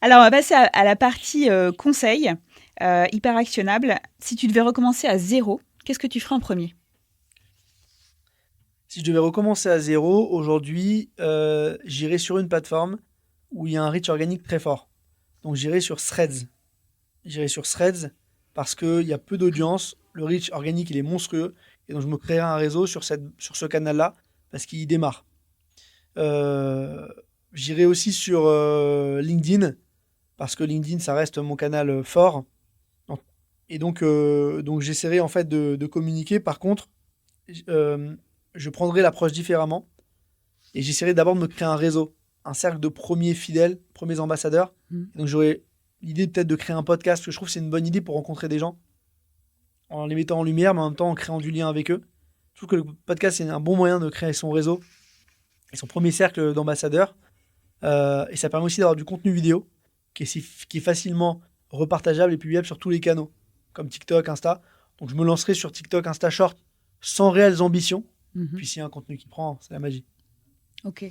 Alors, on va passer à la partie conseil, hyper actionnable. Si tu devais recommencer à zéro, qu'est-ce que tu ferais en premier? Si je devais recommencer à zéro, aujourd'hui, j'irais sur une plateforme où il y a un reach organique très fort. Donc j'irais sur Threads. J'irais sur Threads parce qu'il y a peu d'audience. Le reach organique, il est monstrueux. Et donc je me créerai un réseau sur ce canal-là parce qu'il démarre. J'irai aussi sur LinkedIn parce que LinkedIn, ça reste mon canal fort. Et donc j'essaierai en fait de communiquer. Par contre, je prendrai l'approche différemment et j'essaierai d'abord de me créer un réseau, un cercle de premiers fidèles, premiers ambassadeurs. Donc j'aurai l'idée peut-être de créer un podcast, parce que je trouve que c'est une bonne idée pour rencontrer des gens, en les mettant en lumière, mais en même temps en créant du lien avec eux. Je trouve que le podcast, c'est un bon moyen de créer son réseau et son premier cercle d'ambassadeurs. Et ça permet aussi d'avoir du contenu vidéo qui est facilement repartageable et publiable sur tous les canaux, comme TikTok, Insta. Donc je me lancerai sur TikTok, Insta Short, sans réelles ambitions. Puis s'il y a un contenu qui prend, c'est la magie. Ok.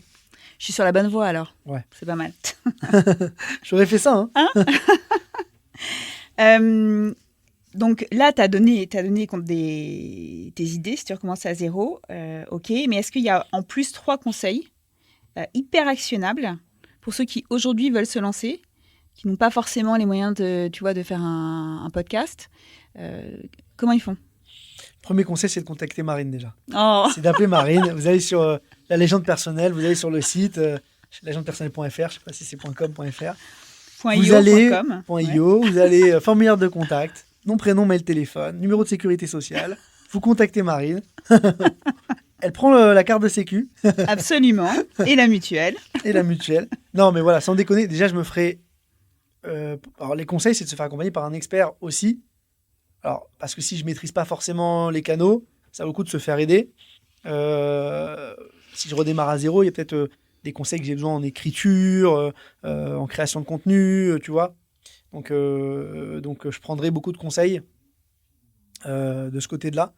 Je suis sur la bonne voie alors. Ouais. C'est pas mal. J'aurais fait ça, hein. Donc là, tu as donné tes idées si tu recommences à zéro. Ok. Mais est-ce qu'il y a en plus 3 conseils hyper actionnables pour ceux qui aujourd'hui veulent se lancer, qui n'ont pas forcément les moyens de faire un podcast? Comment ils font? Premier conseil, c'est de contacter Marine déjà. Oh. C'est d'appeler Marine. Vous allez sur la légende personnelle, vous allez sur le site légendepersonnelle.fr, je ne sais pas si c'est .com.fr. Vous allez .io, vous allez formulaire de contact, nom, prénom, mail, téléphone, numéro de sécurité sociale. Vous contactez Marine. Elle prend la carte de sécu. Absolument. Et la mutuelle. Et la mutuelle. Non, mais voilà, sans déconner, déjà, je me ferai... alors, les conseils, c'est de se faire accompagner par un expert aussi. Alors, parce que si je ne maîtrise pas forcément les canaux, ça vaut le coup de se faire aider. Si je redémarre à zéro, il y a peut-être des conseils que j'ai besoin en écriture, en création de contenu, tu vois. Donc, je prendrai beaucoup de conseils de ce côté-là.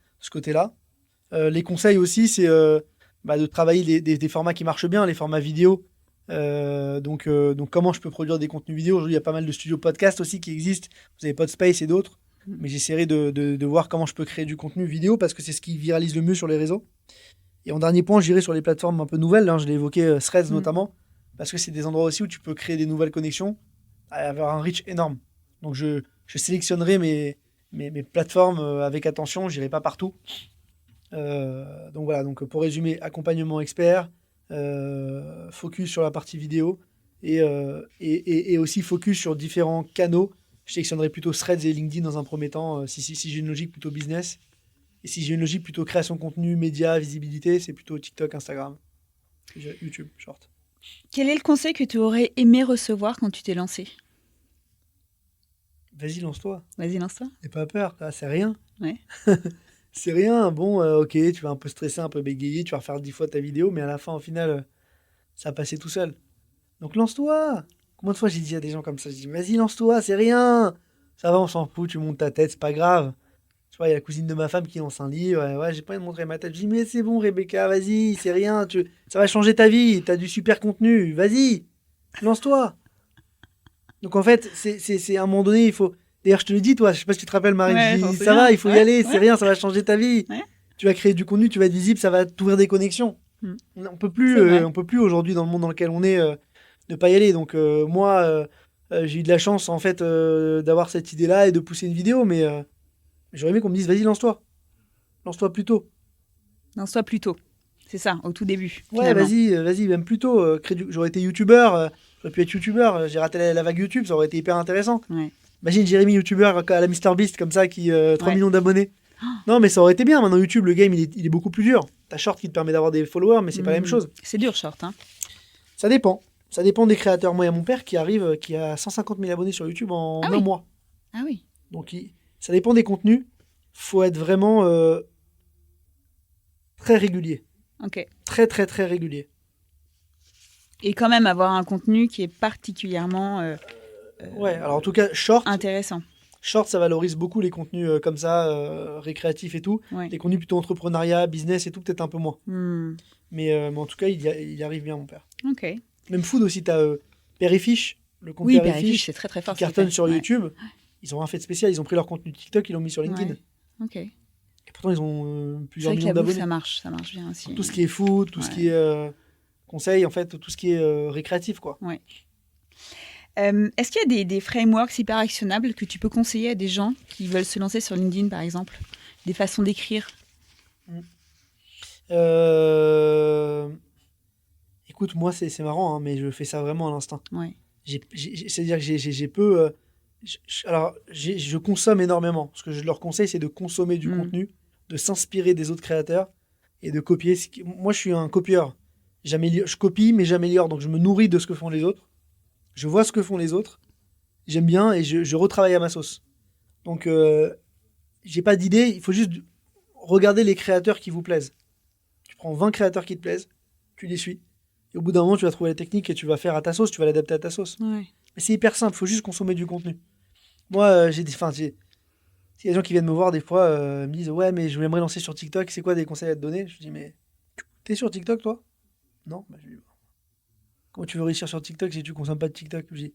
Les conseils aussi, c'est de travailler des formats qui marchent bien, les formats vidéo. Donc, comment je peux produire des contenus vidéo? Aujourd'hui, il y a pas mal de studios podcast aussi qui existent. Vous avez Podspace et d'autres. Mais j'essaierai de voir comment je peux créer du contenu vidéo parce que c'est ce qui viralise le mieux sur les réseaux. Et en dernier point, j'irai sur les plateformes un peu nouvelles. Hein, je l'ai évoqué, Threads notamment, parce que c'est des endroits aussi où tu peux créer des nouvelles connexions, avoir un reach énorme. Donc je je sélectionnerai mes plateformes avec attention, j'irai pas partout. Donc voilà, donc pour résumer, accompagnement expert, focus sur la partie vidéo et aussi focus sur différents canaux. Je sélectionnerai plutôt Threads et LinkedIn dans un premier temps, si j'ai une logique plutôt business. Et si j'ai une logique plutôt création de contenu, médias, visibilité, c'est plutôt TikTok, Instagram, YouTube, short. Quel est le conseil que tu aurais aimé recevoir quand tu t'es lancé? Vas-y, lance-toi. Vas-y, lance-toi. N'aie pas peur, c'est rien. Ouais. C'est rien. Bon, ok, tu vas un peu stresser, un peu bégayer, tu vas refaire 10 fois ta vidéo, mais à la fin, au final, ça va passer tout seul. Donc lance-toi. Combien de fois j'ai dit à des gens comme ça, je dis, vas-y, lance-toi, c'est rien. Ça va, on s'en fout, tu montes ta tête, c'est pas grave. Tu vois, il y a la cousine de ma femme qui lance un livre. Ouais, j'ai pas envie de montrer ma tête. Je dis, mais c'est bon, Rebecca, vas-y, c'est rien. Ça va changer ta vie. T'as du super contenu. Vas-y, lance-toi. Donc en fait, c'est à un moment donné, il faut. D'ailleurs, je te le dis, toi, je sais pas si tu te rappelles, Marie, Ouais, je j'en dis, sais ça bien. va, il faut y Ouais, aller, c'est ouais. rien, ça va changer ta vie. Ouais. Tu vas créer du contenu, tu vas être visible, ça va t'ouvrir des connexions. Mm. On peut C'est vrai. plus aujourd'hui, dans le monde dans lequel on est, ne pas y aller. Donc moi, j'ai eu de la chance, en fait, d'avoir cette idée-là et de pousser une vidéo, mais j'aurais aimé qu'on me dise, vas-y, lance-toi. Lance-toi plus tôt. Lance-toi plus tôt. C'est ça, au tout début. Ouais, Finalement. vas-y, même plus tôt. J'aurais été youtubeur, j'aurais pu être youtubeur, j'ai raté la vague YouTube, ça aurait été hyper intéressant. Ouais. Imagine Jérémy, youtubeur à la MrBeast, comme ça, qui 3 Ouais. millions d'abonnés. Non, mais ça aurait été bien. Maintenant, YouTube, le game, il est beaucoup plus dur. T'as Short qui te permet d'avoir des followers, mais c'est pas la même chose. C'est dur, short. Hein. Ça dépend. Ça dépend des créateurs. Moi, il y a mon père qui a 150 000 abonnés sur YouTube en un mois. Ah oui. Donc, ça dépend des contenus. Faut être vraiment très régulier. Ok. Très, très, très régulier. Et quand même avoir un contenu qui est particulièrement Ouais, alors en tout cas, intéressant. Short, ça valorise beaucoup les contenus comme ça, récréatifs et tout. Ouais. Les contenus plutôt entrepreneuriat, business et tout, peut-être un peu moins. Hmm. Mais en tout cas, il y arrive bien, mon père. Ok. Même food aussi, t'as Père et Fiche, le compte Oui, Père et Père et Fiche, Fiche, c'est très très fort. qui ce qu'il cartonne fait. sur Ouais. YouTube. Ils ont rien fait de spécial, ils ont pris leur contenu TikTok, ils l'ont mis sur LinkedIn. Ouais. Ok. Et pourtant, ils ont C'est plusieurs vrai que millions la bouffe, d'abonnés. ça marche bien aussi. Tout ce qui est food, tout ce qui est conseil, en fait, tout ce qui est récréatif, quoi. Ouais. Est-ce qu'il y a des frameworks hyper actionnables que tu peux conseiller à des gens qui veulent se lancer sur LinkedIn, par exemple? Des façons d'écrire? Écoute, moi, c'est marrant, hein, mais je fais ça vraiment à l'instinct. Ouais. C'est-à-dire que j'ai peu... alors, je consomme énormément. Ce que je leur conseille, c'est de consommer du contenu, de s'inspirer des autres créateurs et de copier. Moi, je suis un copieur. Je copie, mais j'améliore. Donc, je me nourris de ce que font les autres. Je vois ce que font les autres. J'aime bien et je retravaille à ma sauce. Donc, j'ai pas d'idée. Il faut juste regarder les créateurs qui vous plaisent. Tu prends 20 créateurs qui te plaisent, tu les suis. Et au bout d'un moment, tu vas trouver la technique et tu vas faire à ta sauce, tu vas l'adapter à ta sauce. Ouais. Mais c'est hyper simple, il faut juste consommer du contenu. Moi, il y a des gens qui viennent me voir des fois, me disent ouais, mais je m'aimerais lancer sur TikTok, c'est quoi des conseils à te donner? Je dis mais t'es sur TikTok toi? Non. Je dis, comment tu veux réussir sur TikTok si tu consommes pas de TikTok? Je dis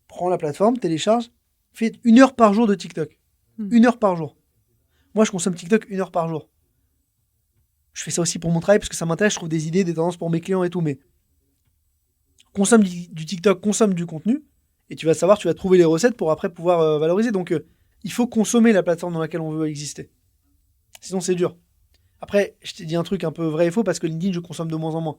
prends la plateforme, télécharge, fais 1 heure par jour de TikTok. 1 heure par jour. Moi, je consomme TikTok 1 heure par jour. Je fais ça aussi pour mon travail parce que ça m'intéresse, je trouve des idées, des tendances pour mes clients et tout, mais consomme du TikTok, consomme du contenu, et tu vas savoir, tu vas trouver les recettes pour après pouvoir valoriser. Donc, il faut consommer la plateforme dans laquelle on veut exister. Sinon, c'est dur. Après, je t'ai dit un truc un peu vrai et faux parce que LinkedIn, je consomme de moins en moins.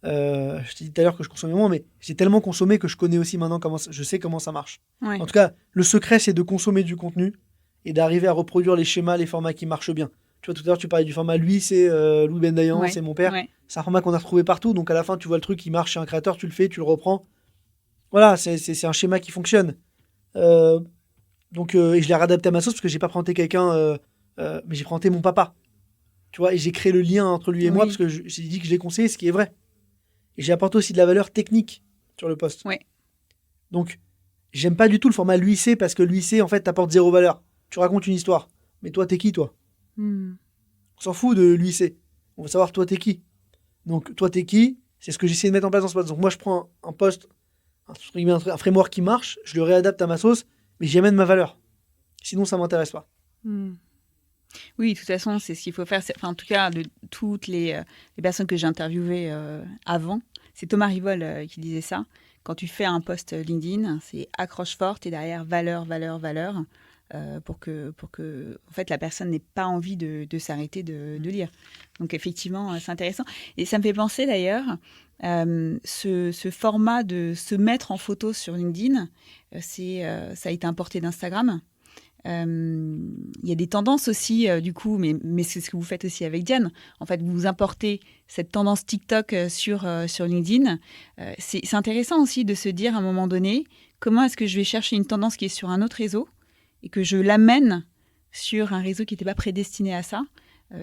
Je t'ai dit tout à l'heure que je consommais moins, mais j'ai tellement consommé que je connais aussi maintenant je sais comment ça marche. Ouais. En tout cas, le secret, c'est de consommer du contenu et d'arriver à reproduire les schémas, les formats qui marchent bien. Tu vois, tout à l'heure, tu parlais du format Lui, c'est Louis Bendayan, Ouais. c'est mon père. Ouais. C'est un format qu'on a retrouvé partout. Donc, à la fin, tu vois le truc qui marche chez un créateur, tu le fais, tu le reprends. Voilà, c'est un schéma qui fonctionne. Donc, et je l'ai réadapté à ma sauce parce que j'ai pas présenté quelqu'un, mais j'ai présenté mon papa. Tu vois, et j'ai créé le lien entre lui et moi parce que j'ai dit que je l'ai conseillé, ce qui est vrai. Et j'ai apporté aussi de la valeur technique sur le post. Ouais. Donc, j'aime pas du tout le format l'UIC parce que l'UIC, en fait, t'apporte zéro valeur. Tu racontes une histoire. Mais toi, t'es qui, toi? On s'en fout de l'UIC. On veut savoir, toi, t'es qui? Donc, toi, t'es qui? C'est ce que j'essaie de mettre en place dans ce post. Donc, moi, je prends un post, un framework qui marche, je le réadapte à ma sauce, mais j'y amène ma valeur. Sinon, ça m'intéresse pas. Oui, de toute façon, c'est ce qu'il faut faire. Enfin, en tout cas, de toutes les personnes que j'ai interviewées avant, c'est Thomas Rivol qui disait ça, quand tu fais un post LinkedIn, c'est accroche forte et derrière valeur, pour que en fait, la personne n'ait pas envie de s'arrêter de lire. Donc effectivement, c'est intéressant. Et ça me fait penser d'ailleurs, ce format de se mettre en photo sur LinkedIn, ça a été importé d'Instagram. Il y a des tendances aussi, du coup, mais c'est ce que vous faites aussi avec Diane. En fait, vous importez cette tendance TikTok sur LinkedIn. C'est intéressant aussi de se dire à un moment donné, comment est-ce que je vais chercher une tendance qui est sur un autre réseau et que je l'amène sur un réseau qui n'était pas prédestiné à ça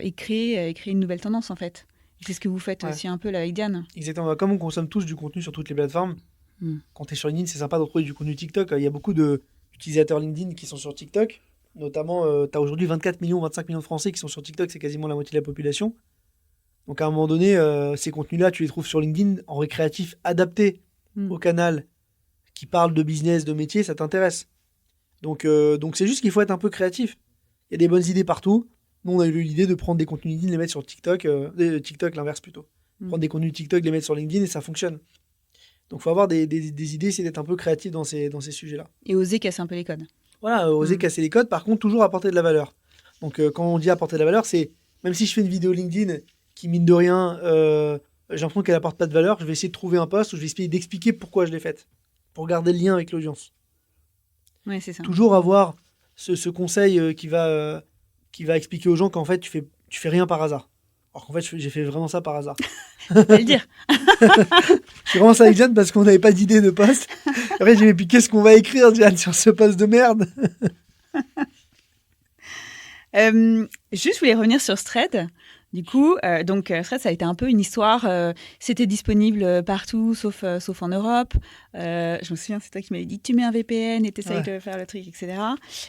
et créer une nouvelle tendance, en fait. Et c'est ce que vous faites aussi un peu là avec Diane. Exactement. Comme on consomme tous du contenu sur toutes les plateformes, quand tu es sur LinkedIn, c'est sympa de retrouver du contenu TikTok. Il y a beaucoup d'utilisateurs LinkedIn qui sont sur TikTok. Notamment, tu as aujourd'hui 24 millions, 25 millions de Français qui sont sur TikTok. C'est quasiment la moitié de la population. Donc à un moment donné, ces contenus-là, tu les trouves sur LinkedIn en récréatif, adaptés au canal qui parle de business, de métier, ça t'intéresse. Donc c'est juste qu'il faut être un peu créatif. Il y a des bonnes idées partout. Nous, on a eu l'idée de prendre des contenus LinkedIn, les mettre sur TikTok. TikTok, l'inverse plutôt. Prendre des contenus TikTok, les mettre sur LinkedIn et ça fonctionne. Donc il faut avoir des idées, essayer d'être un peu créatif dans ces sujets-là. Et oser casser un peu les codes. Voilà, oser casser les codes. Par contre, toujours apporter de la valeur. Donc quand on dit apporter de la valeur, c'est même si je fais une vidéo LinkedIn qui, mine de rien, j'ai l'impression qu'elle apporte pas de valeur, je vais essayer de trouver un post où je vais essayer d'expliquer pourquoi je l'ai faite. Pour garder le lien avec l'audience. Ouais, c'est ça. Toujours avoir ce conseil qui va expliquer aux gens qu'en fait, tu fais rien par hasard. Alors qu'en fait, j'ai fait vraiment ça par hasard. Faut le dire. C'est vraiment ça avec Diane parce qu'on n'avait pas d'idée de post. Après, j'ai dit, mais puis qu'est-ce qu'on va écrire, Diane, sur ce post de merde? Juste, je voulais revenir sur Thread. Du coup, Thread, ça a été un peu une histoire. C'était disponible partout, sauf en Europe. Je me souviens, c'est toi qui m'avais dit tu mets un VPN et t'essayes de faire le truc, etc.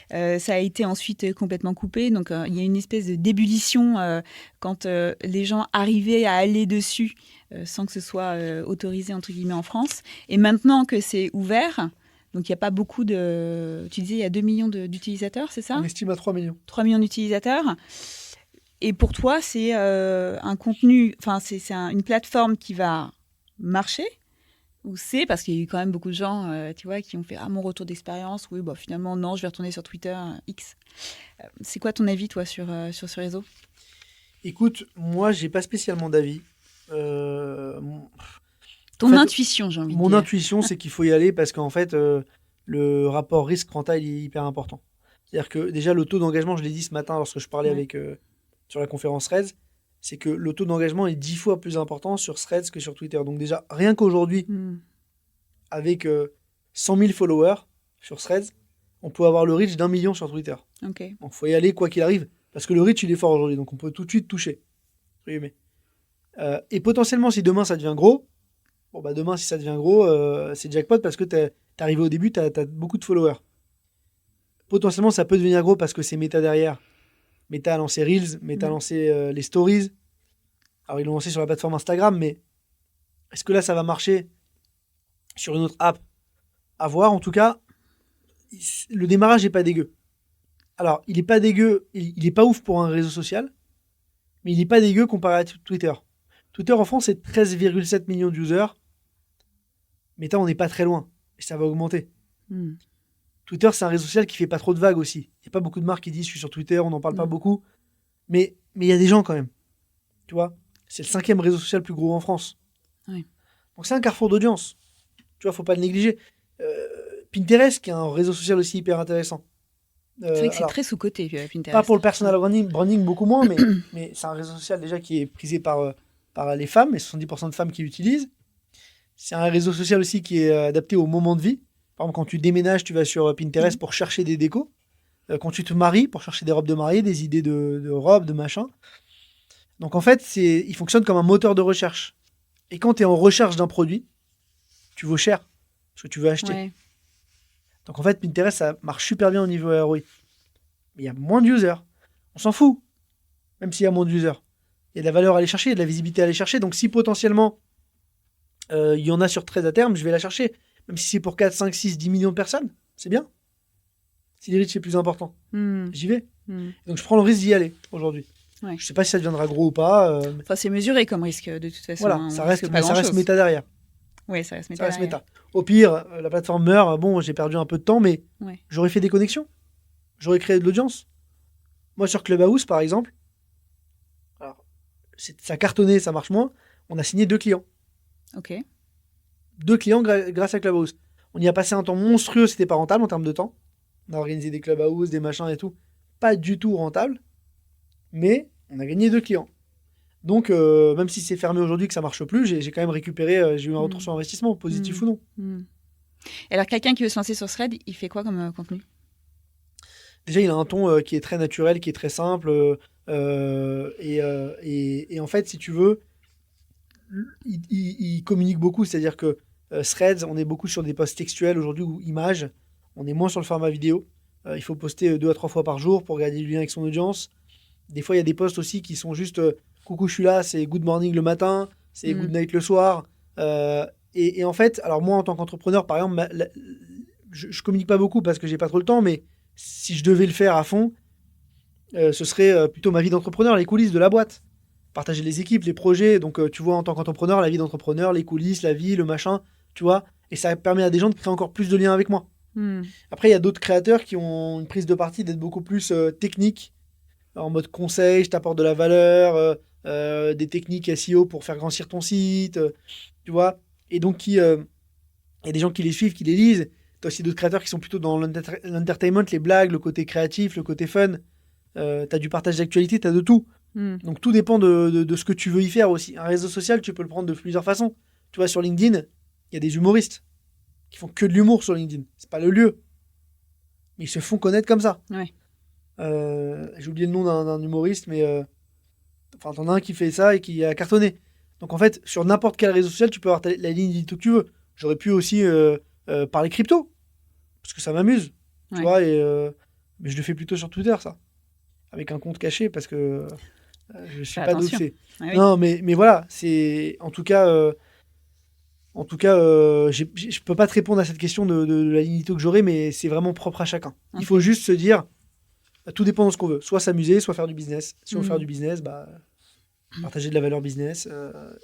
Ça a été ensuite complètement coupé. Donc, il y a une espèce de d'ébullition quand les gens arrivaient à aller dessus sans que ce soit autorisé, entre guillemets, en France. Et maintenant que c'est ouvert, donc il n'y a pas beaucoup de... Tu disais, il y a 2 millions d'utilisateurs, c'est ça? On estime à 3 millions. 3 millions d'utilisateurs. Et pour toi, c'est un contenu, enfin, c'est une plateforme qui va marcher? Ou c'est parce qu'il y a eu quand même beaucoup de gens, tu vois, qui ont fait mon retour d'expérience. Oui, bah, finalement, non, je vais retourner sur Twitter X. C'est quoi ton avis, toi, sur ce réseau? Écoute, moi, j'ai pas spécialement d'avis. Ton intuition, j'ai envie de dire. Mon intuition, c'est qu'il faut y aller parce qu'en fait, le rapport risque-rentable est hyper important. C'est-à-dire que déjà, le taux d'engagement, je l'ai dit ce matin lorsque je parlais avec sur la conférence Threads, c'est que le taux d'engagement est 10 fois plus important sur Threads que sur Twitter. Donc déjà, rien qu'aujourd'hui, avec 100 000 followers sur Threads, on peut avoir le reach d'1 million sur Twitter. Okay. Donc il faut y aller quoi qu'il arrive, parce que le reach, il est fort aujourd'hui, donc on peut tout de suite toucher. Et potentiellement, si demain, ça devient gros, demain, si ça devient gros, c'est jackpot parce que t'es arrivé au début, t'as beaucoup de followers. Potentiellement, ça peut devenir gros parce que c'est Meta derrière. Meta a lancé Reels, Meta a lancé les Stories. Alors, ils l'ont lancé sur la plateforme Instagram, mais est-ce que là, ça va marcher sur une autre app? À voir. En tout cas, le démarrage n'est pas dégueu. Alors, il n'est pas dégueu, il n'est pas ouf pour un réseau social, mais il n'est pas dégueu comparé à Twitter. Twitter, en France, c'est 13,7 millions d'users. Meta, on n'est pas très loin. Et ça va augmenter. Twitter, c'est un réseau social qui fait pas trop de vagues aussi. Il n'y a pas beaucoup de marques qui disent je suis sur Twitter, on n'en parle pas beaucoup. Mais il y a des gens quand même. Tu vois, c'est le 5e réseau social le plus gros en France. Oui. Donc c'est un carrefour d'audience. Tu vois, faut pas le négliger. Pinterest, qui est un réseau social aussi hyper intéressant. C'est vrai que c'est très sous-coté, Pinterest. Pas pour le personal branding beaucoup moins, mais c'est un réseau social déjà qui est prisé par les femmes, et 70% de femmes qui l'utilisent. C'est un réseau social aussi qui est adapté au moment de vie. Par exemple, quand tu déménages, tu vas sur Pinterest pour chercher des décos. Quand tu te maries, pour chercher des robes de mariée, des idées de robes, de machin. Donc en fait, il fonctionne comme un moteur de recherche. Et quand tu es en recherche d'un produit, tu vaux cher, parce que tu veux acheter. Ouais. Donc en fait, Pinterest, ça marche super bien au niveau ROI. Mais il y a moins d'users. On s'en fout, même s'il y a moins d'users. Il y a de la valeur à aller chercher, il y a de la visibilité à aller chercher. Donc si potentiellement, il y en a sur Threads à terme, je vais la chercher. Même si c'est pour 4, 5, 6, 10 millions de personnes, c'est bien. Si le reach est plus important, j'y vais. Donc je prends le risque d'y aller aujourd'hui. Ouais. Je ne sais pas si ça deviendra gros ou pas. Enfin, c'est mesuré comme risque de toute façon. Voilà, ça reste Meta derrière. Ouais, ça reste Ça méta reste derrière. méta. Au pire, la plateforme meurt, bon, j'ai perdu un peu de temps, mais Ouais. j'aurais fait des connexions. J'aurais créé de l'audience. Moi, sur Clubhouse, par exemple, alors, ça cartonnait, ça marche moins. On a signé 2 clients. Ok. 2 clients grâce à Clubhouse. On y a passé un temps monstrueux, c'était pas rentable en termes de temps. On a organisé des Clubhouse, des machins et tout. Pas du tout rentable, mais on a gagné 2 clients. Donc, même si c'est fermé aujourd'hui, que ça marche plus, j'ai quand même récupéré, j'ai eu un retour sur investissement, positif ou non. Et alors, quelqu'un qui veut se lancer sur Thread, il fait quoi comme contenu? Déjà, il a un ton qui est très naturel, qui est très simple. Et en fait, si tu veux, il communique beaucoup. C'est-à-dire que Threads, on est beaucoup sur des posts textuels aujourd'hui ou images. On est moins sur le format vidéo. Il faut poster 2 à 3 fois par jour pour garder du lien avec son audience. Des fois, il y a des posts aussi qui sont juste coucou, je suis là, c'est good morning le matin, c'est good night le soir. Et en fait, alors moi, en tant qu'entrepreneur, par exemple, je communique pas beaucoup parce que j'ai pas trop le temps, mais si je devais le faire à fond, ce serait plutôt ma vie d'entrepreneur, les coulisses de la boîte. Partager les équipes, les projets. Donc, tu vois, en tant qu'entrepreneur, la vie d'entrepreneur, les coulisses, la vie, le machin, tu vois. Et ça permet à des gens de créer encore plus de liens avec moi. Après, il y a d'autres créateurs qui ont une prise de parti d'être beaucoup plus techniques, en mode conseil, je t'apporte de la valeur, des techniques SEO pour faire grandir ton site, tu vois. Et donc, il y a des gens qui les suivent, qui les lisent. Tu as aussi d'autres créateurs qui sont plutôt dans l'entertainment, les blagues, le côté créatif, le côté fun. Tu as du partage d'actualité, tu as de tout. Donc tout dépend de ce que tu veux y faire aussi. Un réseau social, tu peux le prendre de plusieurs façons. Tu vois, sur LinkedIn, il y a des humoristes qui font que de l'humour sur LinkedIn. C'est pas le lieu. Mais ils se font connaître comme ça. Ouais. J'ai oublié le nom d'un humoriste, mais enfin, t'en as un qui fait ça et qui a cartonné. Donc en fait, sur n'importe quel réseau social, tu peux avoir la ligne édito que tu veux. J'aurais pu aussi parler crypto, parce que ça m'amuse. Tu vois, mais je le fais plutôt sur Twitter, ça. Avec un compte caché, parce que je suis Fais pas attention. doxé. Ah oui. Non, mais voilà, c'est en tout cas, je peux pas te répondre à cette question de la ligne édito que j'aurai, mais c'est vraiment propre à chacun. Il Ok. faut juste se dire, tout dépend de ce qu'on veut. Soit s'amuser, soit faire du business. Si on veut faire du business, bah, partager de la valeur business.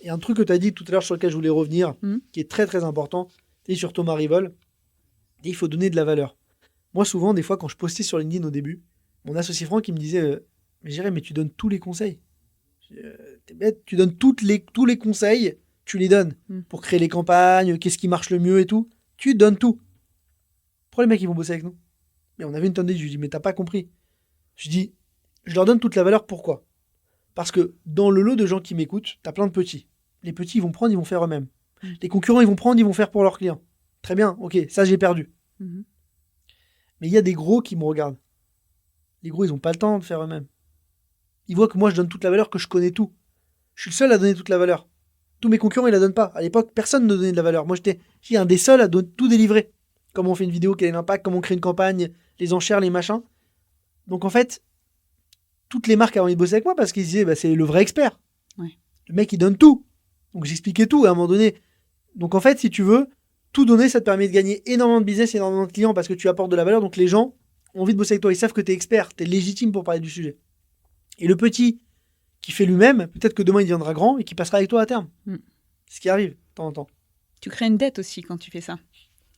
Et un truc que tu as dit tout à l'heure sur lequel je voulais revenir, qui est très très important, c'est sur Thomas Rivol, il faut donner de la valeur. Moi, souvent, des fois, quand je postais sur LinkedIn au début, mon associé Franck, il me disait mais Jérémy, mais tu donnes tous les conseils. T'es bête, tu donnes tous les conseils, tu les donnes pour créer les campagnes, qu'est-ce qui marche le mieux et tout. Tu donnes tout. Pourquoi les mecs, ils vont bosser avec nous? Mais on avait une tonne d'idées. Je lui dis mais t'as pas compris. Je dis je leur donne toute la valeur, pourquoi? Parce que dans le lot de gens qui m'écoutent, t'as plein de petits. Les petits, ils vont prendre, ils vont faire eux-mêmes. Les concurrents, ils vont prendre, ils vont faire pour leurs clients. Très bien, ok, ça j'ai perdu. Mais il y a des gros qui me regardent. Les gros, ils n'ont pas le temps de faire eux-mêmes. Ils voient que moi, je donne toute la valeur, que je connais tout. Je suis le seul à donner toute la valeur. Tous mes concurrents, ils la donnent pas. À l'époque, personne ne donnait de la valeur. Moi, j'étais un des seuls à tout délivrer. Comment on fait une vidéo, quel est l'impact, comment on crée une campagne, les enchères, les machins. Donc en fait, toutes les marques avaient envie de bosser avec moi parce qu'ils disaient, bah, c'est le vrai expert. Ouais. Le mec, il donne tout. Donc j'expliquais tout à un moment donné. Donc en fait, si tu veux, tout donner, ça te permet de gagner énormément de business, énormément de clients parce que tu apportes de la valeur. Donc les gens ont envie de bosser avec toi. Ils savent que tu es expert, tu es légitime pour parler du sujet. Et le petit qui fait lui-même, peut-être que demain il deviendra grand et qui passera avec toi à terme. C'est ce qui arrive de temps en temps. Tu crées une dette aussi quand tu fais ça.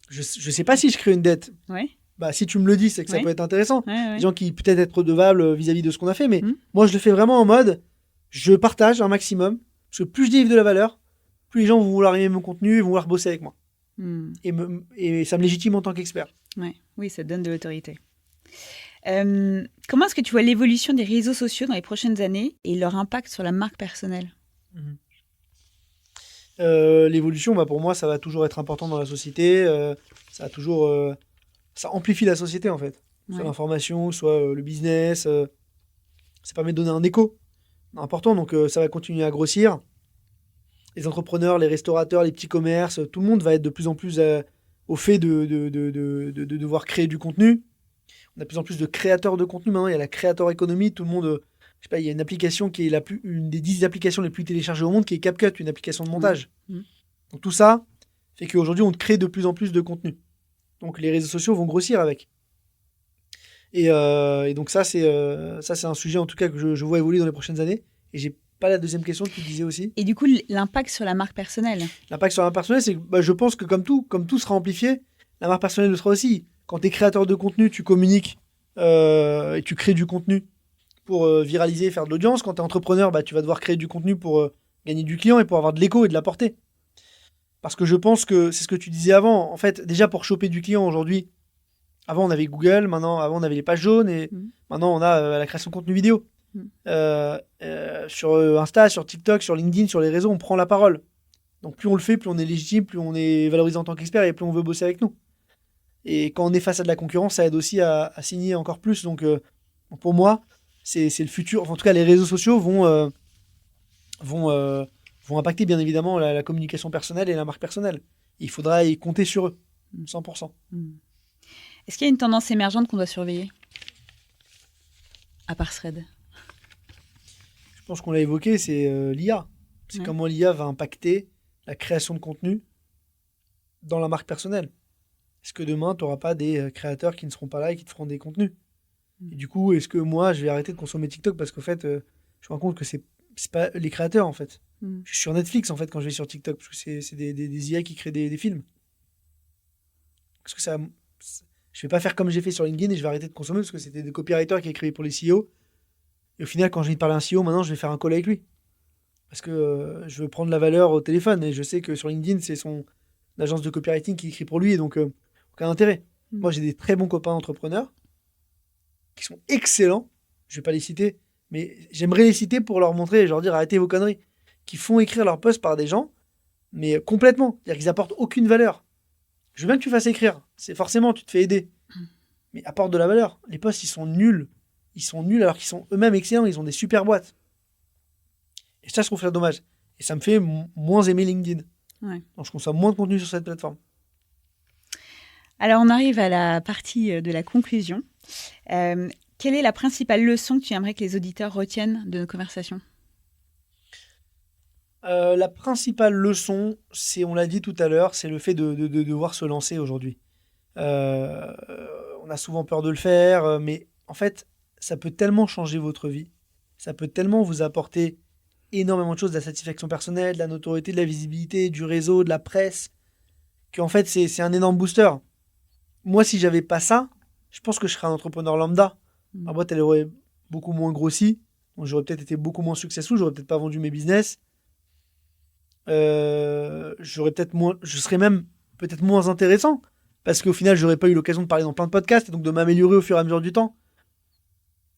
Je sais pas si je crée une dette. Ouais. Bah, si tu me le dis, c'est que ça peut être intéressant. Ouais. Des gens qui peut-être être redevables vis-à-vis de ce qu'on a fait. Mais moi, je le fais vraiment en mode, je partage un maximum. Parce que plus je délivre de la valeur, plus les gens vont vouloir aimer mon contenu et vont vouloir bosser avec moi. Et ça me légitime en tant qu'expert. Ouais. Oui, ça te donne de l'autorité. Comment est-ce que tu vois l'évolution des réseaux sociaux dans les prochaines années et leur impact sur la marque personnelle? L'évolution, bah, pour moi, ça va toujours être important dans la société. Ça amplifie la société, en fait. Soit l'information, soit le business. Ça permet de donner un écho important, donc ça va continuer à grossir. Les entrepreneurs, les restaurateurs, les petits commerces, tout le monde va être de plus en plus au fait de devoir créer du contenu. On a de plus en plus de créateurs de contenu maintenant. Il y a la créateur économie. Tout le monde, je sais pas, il y a une application qui est une des 10 applications les plus téléchargées au monde, qui est CapCut, une application de montage. Donc tout ça fait qu'aujourd'hui, on crée de plus en plus de contenu. Donc les réseaux sociaux vont grossir avec. Et donc ça, c'est un sujet en tout cas que je vois évoluer dans les prochaines années. Et j'ai pas la deuxième question que tu disais aussi. Et du coup, l'impact sur la marque personnelle. L'impact sur la marque personnelle, c'est que je pense que comme tout sera amplifié, la marque personnelle le sera aussi. Quand tu es créateur de contenu, tu communiques et tu crées du contenu pour viraliser, faire de l'audience. Quand tu es entrepreneur, tu vas devoir créer du contenu pour gagner du client et pour avoir de l'écho et de la portée. Parce que je pense que c'est ce que tu disais avant. En fait, déjà pour choper du client aujourd'hui, avant on avait Google, avant on avait les pages jaunes et maintenant on a la création de contenu vidéo. Sur Insta, sur TikTok, sur LinkedIn, sur les réseaux, on prend la parole. Donc plus on le fait, plus on est légitime, plus on est valorisé en tant qu'expert et plus on veut bosser avec nous. Et quand on est face à de la concurrence, ça aide aussi à signer encore plus. Donc pour moi, c'est le futur. Enfin, en tout cas, les réseaux sociaux vont impacter bien évidemment la communication personnelle et la marque personnelle. Il faudra y compter sur eux, 100%. Est-ce qu'il y a une tendance émergente qu'on doit surveiller à part Thread? Je pense qu'on l'a évoqué, c'est l'IA. C'est comment l'IA va impacter la création de contenu dans la marque personnelle. Est-ce que demain, tu n'auras pas des créateurs qui ne seront pas là et qui te feront des contenus? Et du coup, est-ce que moi, je vais arrêter de consommer TikTok parce qu'en fait, je me rends compte que c'est pas les créateurs, en fait. Je suis sur Netflix, en fait, quand je vais sur TikTok, parce que c'est des IA qui créent des films. Parce que je vais pas faire comme j'ai fait sur LinkedIn et je vais arrêter de consommer parce que c'était des copywriters qui écrivaient pour les CEO. Et au final, quand j'ai envie de parler à un CEO, maintenant, je vais faire un call avec lui. Parce que je veux prendre la valeur au téléphone. Et je sais que sur LinkedIn, c'est son agence de copywriting qui écrit pour lui. Et donc, aucun intérêt. Moi, j'ai des très bons copains entrepreneurs qui sont excellents. Je vais pas les citer, mais j'aimerais les citer pour leur montrer et leur dire arrêtez vos conneries. Qui font écrire leurs posts par des gens, mais complètement. C'est-à-dire qu'ils apportent aucune valeur. Je veux bien que tu fasses écrire. C'est forcément, tu te fais aider. Mais apporte de la valeur. Les posts, ils sont nuls. Ils sont nuls alors qu'ils sont eux-mêmes excellents. Ils ont des super boîtes. Et ça, je trouve ça dommage. Et ça me fait moins aimer LinkedIn. Ouais. Donc, je consomme moins de contenu sur cette plateforme. Alors, on arrive à la partie de la conclusion. Quelle est la principale leçon que tu aimerais que les auditeurs retiennent de nos conversations ? La principale leçon, on l'a dit tout à l'heure, c'est le fait de devoir se lancer aujourd'hui. On a souvent peur de le faire, mais en fait, ça peut tellement changer votre vie. Ça peut tellement vous apporter énormément de choses, de la satisfaction personnelle, de la notoriété, de la visibilité, du réseau, de la presse, qu'en fait, c'est un énorme booster. Moi, si j'avais pas ça, je pense que je serais un entrepreneur lambda. Ma boîte, elle aurait beaucoup moins grossi. Donc, j'aurais peut-être été beaucoup moins successful. J'aurais peut-être pas vendu mes business. Je serais même peut-être moins intéressant. Parce qu'au final, j'aurais pas eu l'occasion de parler dans plein de podcasts et donc de m'améliorer au fur et à mesure du temps.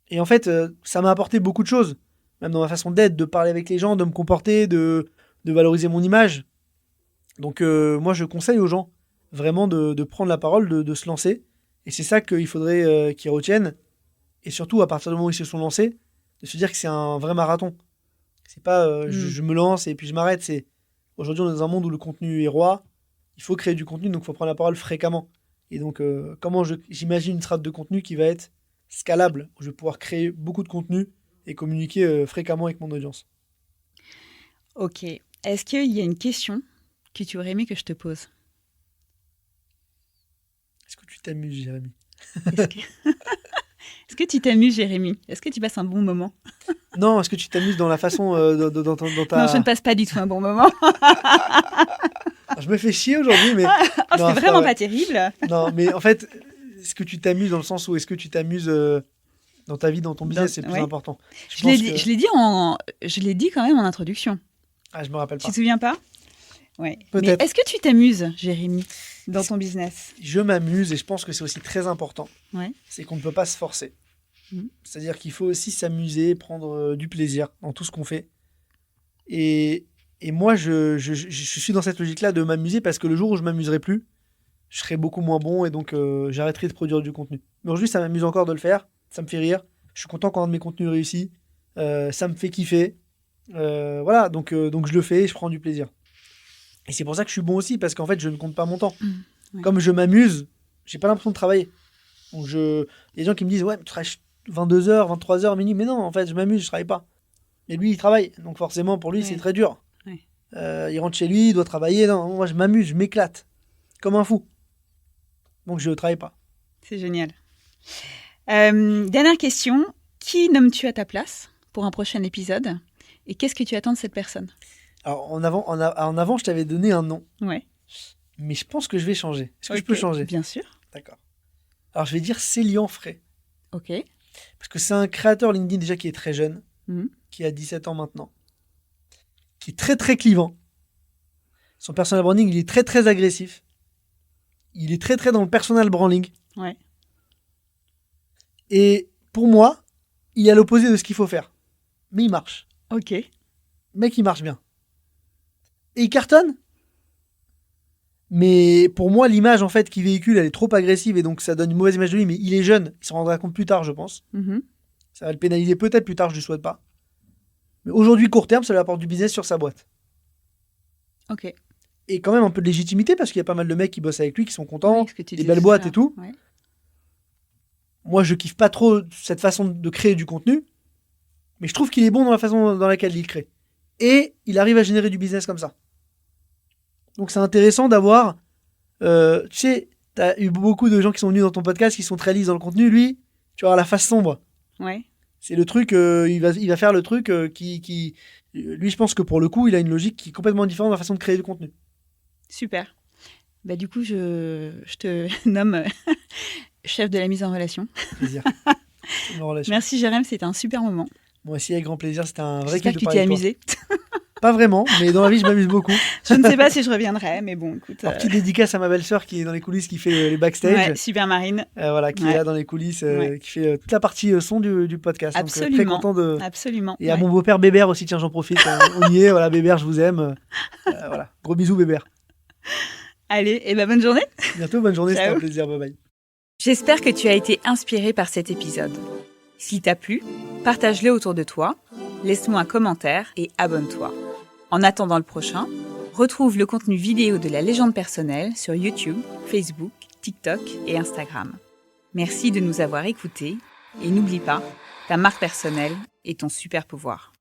Et en fait, ça m'a apporté beaucoup de choses. Même dans ma façon d'être, de parler avec les gens, de me comporter, de valoriser mon image. Donc, moi, je conseille aux gens vraiment de prendre la parole, de se lancer. Et c'est ça qu'il faudrait qu'ils retiennent. Et surtout, à partir du moment où ils se sont lancés, de se dire que c'est un vrai marathon. C'est pas je me lance et puis je m'arrête. C'est aujourd'hui, on est dans un monde où le contenu est roi. Il faut créer du contenu, donc il faut prendre la parole fréquemment. Et donc, comment j'imagine une strate de contenu qui va être scalable, où je vais pouvoir créer beaucoup de contenu et communiquer fréquemment avec mon audience. Ok. Est-ce qu'il y a une question que tu aurais aimé que je te pose ? Est-ce que tu t'amuses, Jérémy ? Est-ce que tu t'amuses, Jérémy ? Est-ce que tu passes un bon moment ? Non, est-ce que tu t'amuses dans la façon dans ta... Non, je ne passe pas du tout un bon moment. Je me fais chier aujourd'hui, mais... c'est vraiment pas terrible. Non, mais en fait, est-ce que tu t'amuses dans le sens où est-ce que tu t'amuses dans ta vie, dans ton business, c'est le plus important. Je l'ai dit quand même en introduction. Ah, je me rappelle pas. Tu te souviens pas ? Ouais. Peut-être. Mais est-ce que tu t'amuses, Jérémy, dans ton business ? Je m'amuse et je pense que c'est aussi très important. Ouais. C'est qu'on ne peut pas se forcer. C'est-à-dire qu'il faut aussi s'amuser, prendre du plaisir dans tout ce qu'on fait. Et moi, je suis dans cette logique-là de m'amuser parce que le jour où je m'amuserai plus, je serai beaucoup moins bon et donc j'arrêterai de produire du contenu. Mais aujourd'hui, ça m'amuse encore de le faire. Ça me fait rire. Je suis content quand un de mes contenus réussit. Ça me fait kiffer. Voilà, donc je le fais et je prends du plaisir. Et c'est pour ça que je suis bon aussi, parce qu'en fait, je ne compte pas mon temps. Ouais. Comme je m'amuse, j'ai pas l'impression de travailler. Donc il y a des gens qui me disent, ouais, mais tu travailles 22h, 23h, minuit. Mais non, en fait, je m'amuse, je travaille pas. Et lui, il travaille. Donc forcément, pour lui, c'est très dur. Ouais. Il rentre chez lui, il doit travailler. Non, moi, je m'amuse, je m'éclate. Comme un fou. Donc je travaille pas. C'est génial. Dernière question. Qui nommes-tu à ta place pour un prochain épisode ? Et qu'est-ce que tu attends de cette personne? Alors, en avant, je t'avais donné un nom. Ouais. Mais je pense que je vais changer. Est-ce que je Ok, peux changer? Bien sûr. D'accord. Alors, je vais dire Célian Frey. Ok. Parce que c'est un créateur LinkedIn déjà qui est très jeune, Mhm. qui a 17 ans maintenant, qui est très très clivant. Son personal branding, il est très très agressif. Il est très très dans le personal branding. Ouais. Et pour moi, il est à l'opposé de ce qu'il faut faire. Mais il marche. Ok. Le mec, il marche bien. Et il cartonne. Mais pour moi, l'image en fait qu'il véhicule, elle est trop agressive et donc ça donne une mauvaise image de lui. Mais il est jeune, il s'en rendra compte plus tard, je pense. Mhm. Ça va le pénaliser peut-être plus tard, je ne lui souhaite pas. Mais aujourd'hui, court terme, ça lui apporte du business sur sa boîte. Ok. Et quand même un peu de légitimité parce qu'il y a pas mal de mecs qui bossent avec lui, qui sont contents, Oui, ce que tu des disais belles boîtes tout à et tout. l'heure. Ouais. Moi, je kiffe pas trop cette façon de créer du contenu, mais je trouve qu'il est bon dans la façon dans laquelle il le crée. Et il arrive à générer du business comme ça. Donc c'est intéressant d'avoir... tu sais, t'as eu beaucoup de gens qui sont venus dans ton podcast qui sont très lisses dans le contenu. Lui, tu vas avoir la face sombre. Ouais. C'est le truc, il va faire le truc qui... Lui, je pense que pour le coup, il a une logique qui est complètement différente dans la façon de créer du contenu. Super. Bah, du coup, je te nomme chef de la mise en relation. Plaisir. C'est une relation. Merci Jérém, c'était un super moment. Moi aussi, avec grand plaisir. C'était un vrai J'espère kiff que de tu t'es parler de toi. amusé. Pas vraiment, mais dans la vie, je m'amuse beaucoup. Je ne sais pas si je reviendrai, mais bon, écoute. Alors, petite dédicace à ma belle-sœur qui est dans les coulisses, qui fait les backstage. Ouais, super Marine. Voilà, qui est Ouais. là dans les coulisses, Ouais. qui fait toute la partie son du podcast. Donc, très Absolument. content de... Absolument. Et à Ouais. mon beau-père Bébert aussi, tiens, j'en profite. On y est, voilà, Bébert, je vous aime. Voilà, gros bisous, Bébert. Allez, et ben bonne journée. Bientôt, bonne journée, c'était Ciao. un plaisir, bye bye. J'espère que tu as été inspiré par cet épisode. S'il t'a plu, partage-le autour de toi, laisse-moi un commentaire et abonne-toi. En attendant le prochain, retrouve le contenu vidéo de la légende personnelle sur YouTube, Facebook, TikTok et Instagram. Merci de nous avoir écoutés et n'oublie pas, ta marque personnelle est ton super pouvoir.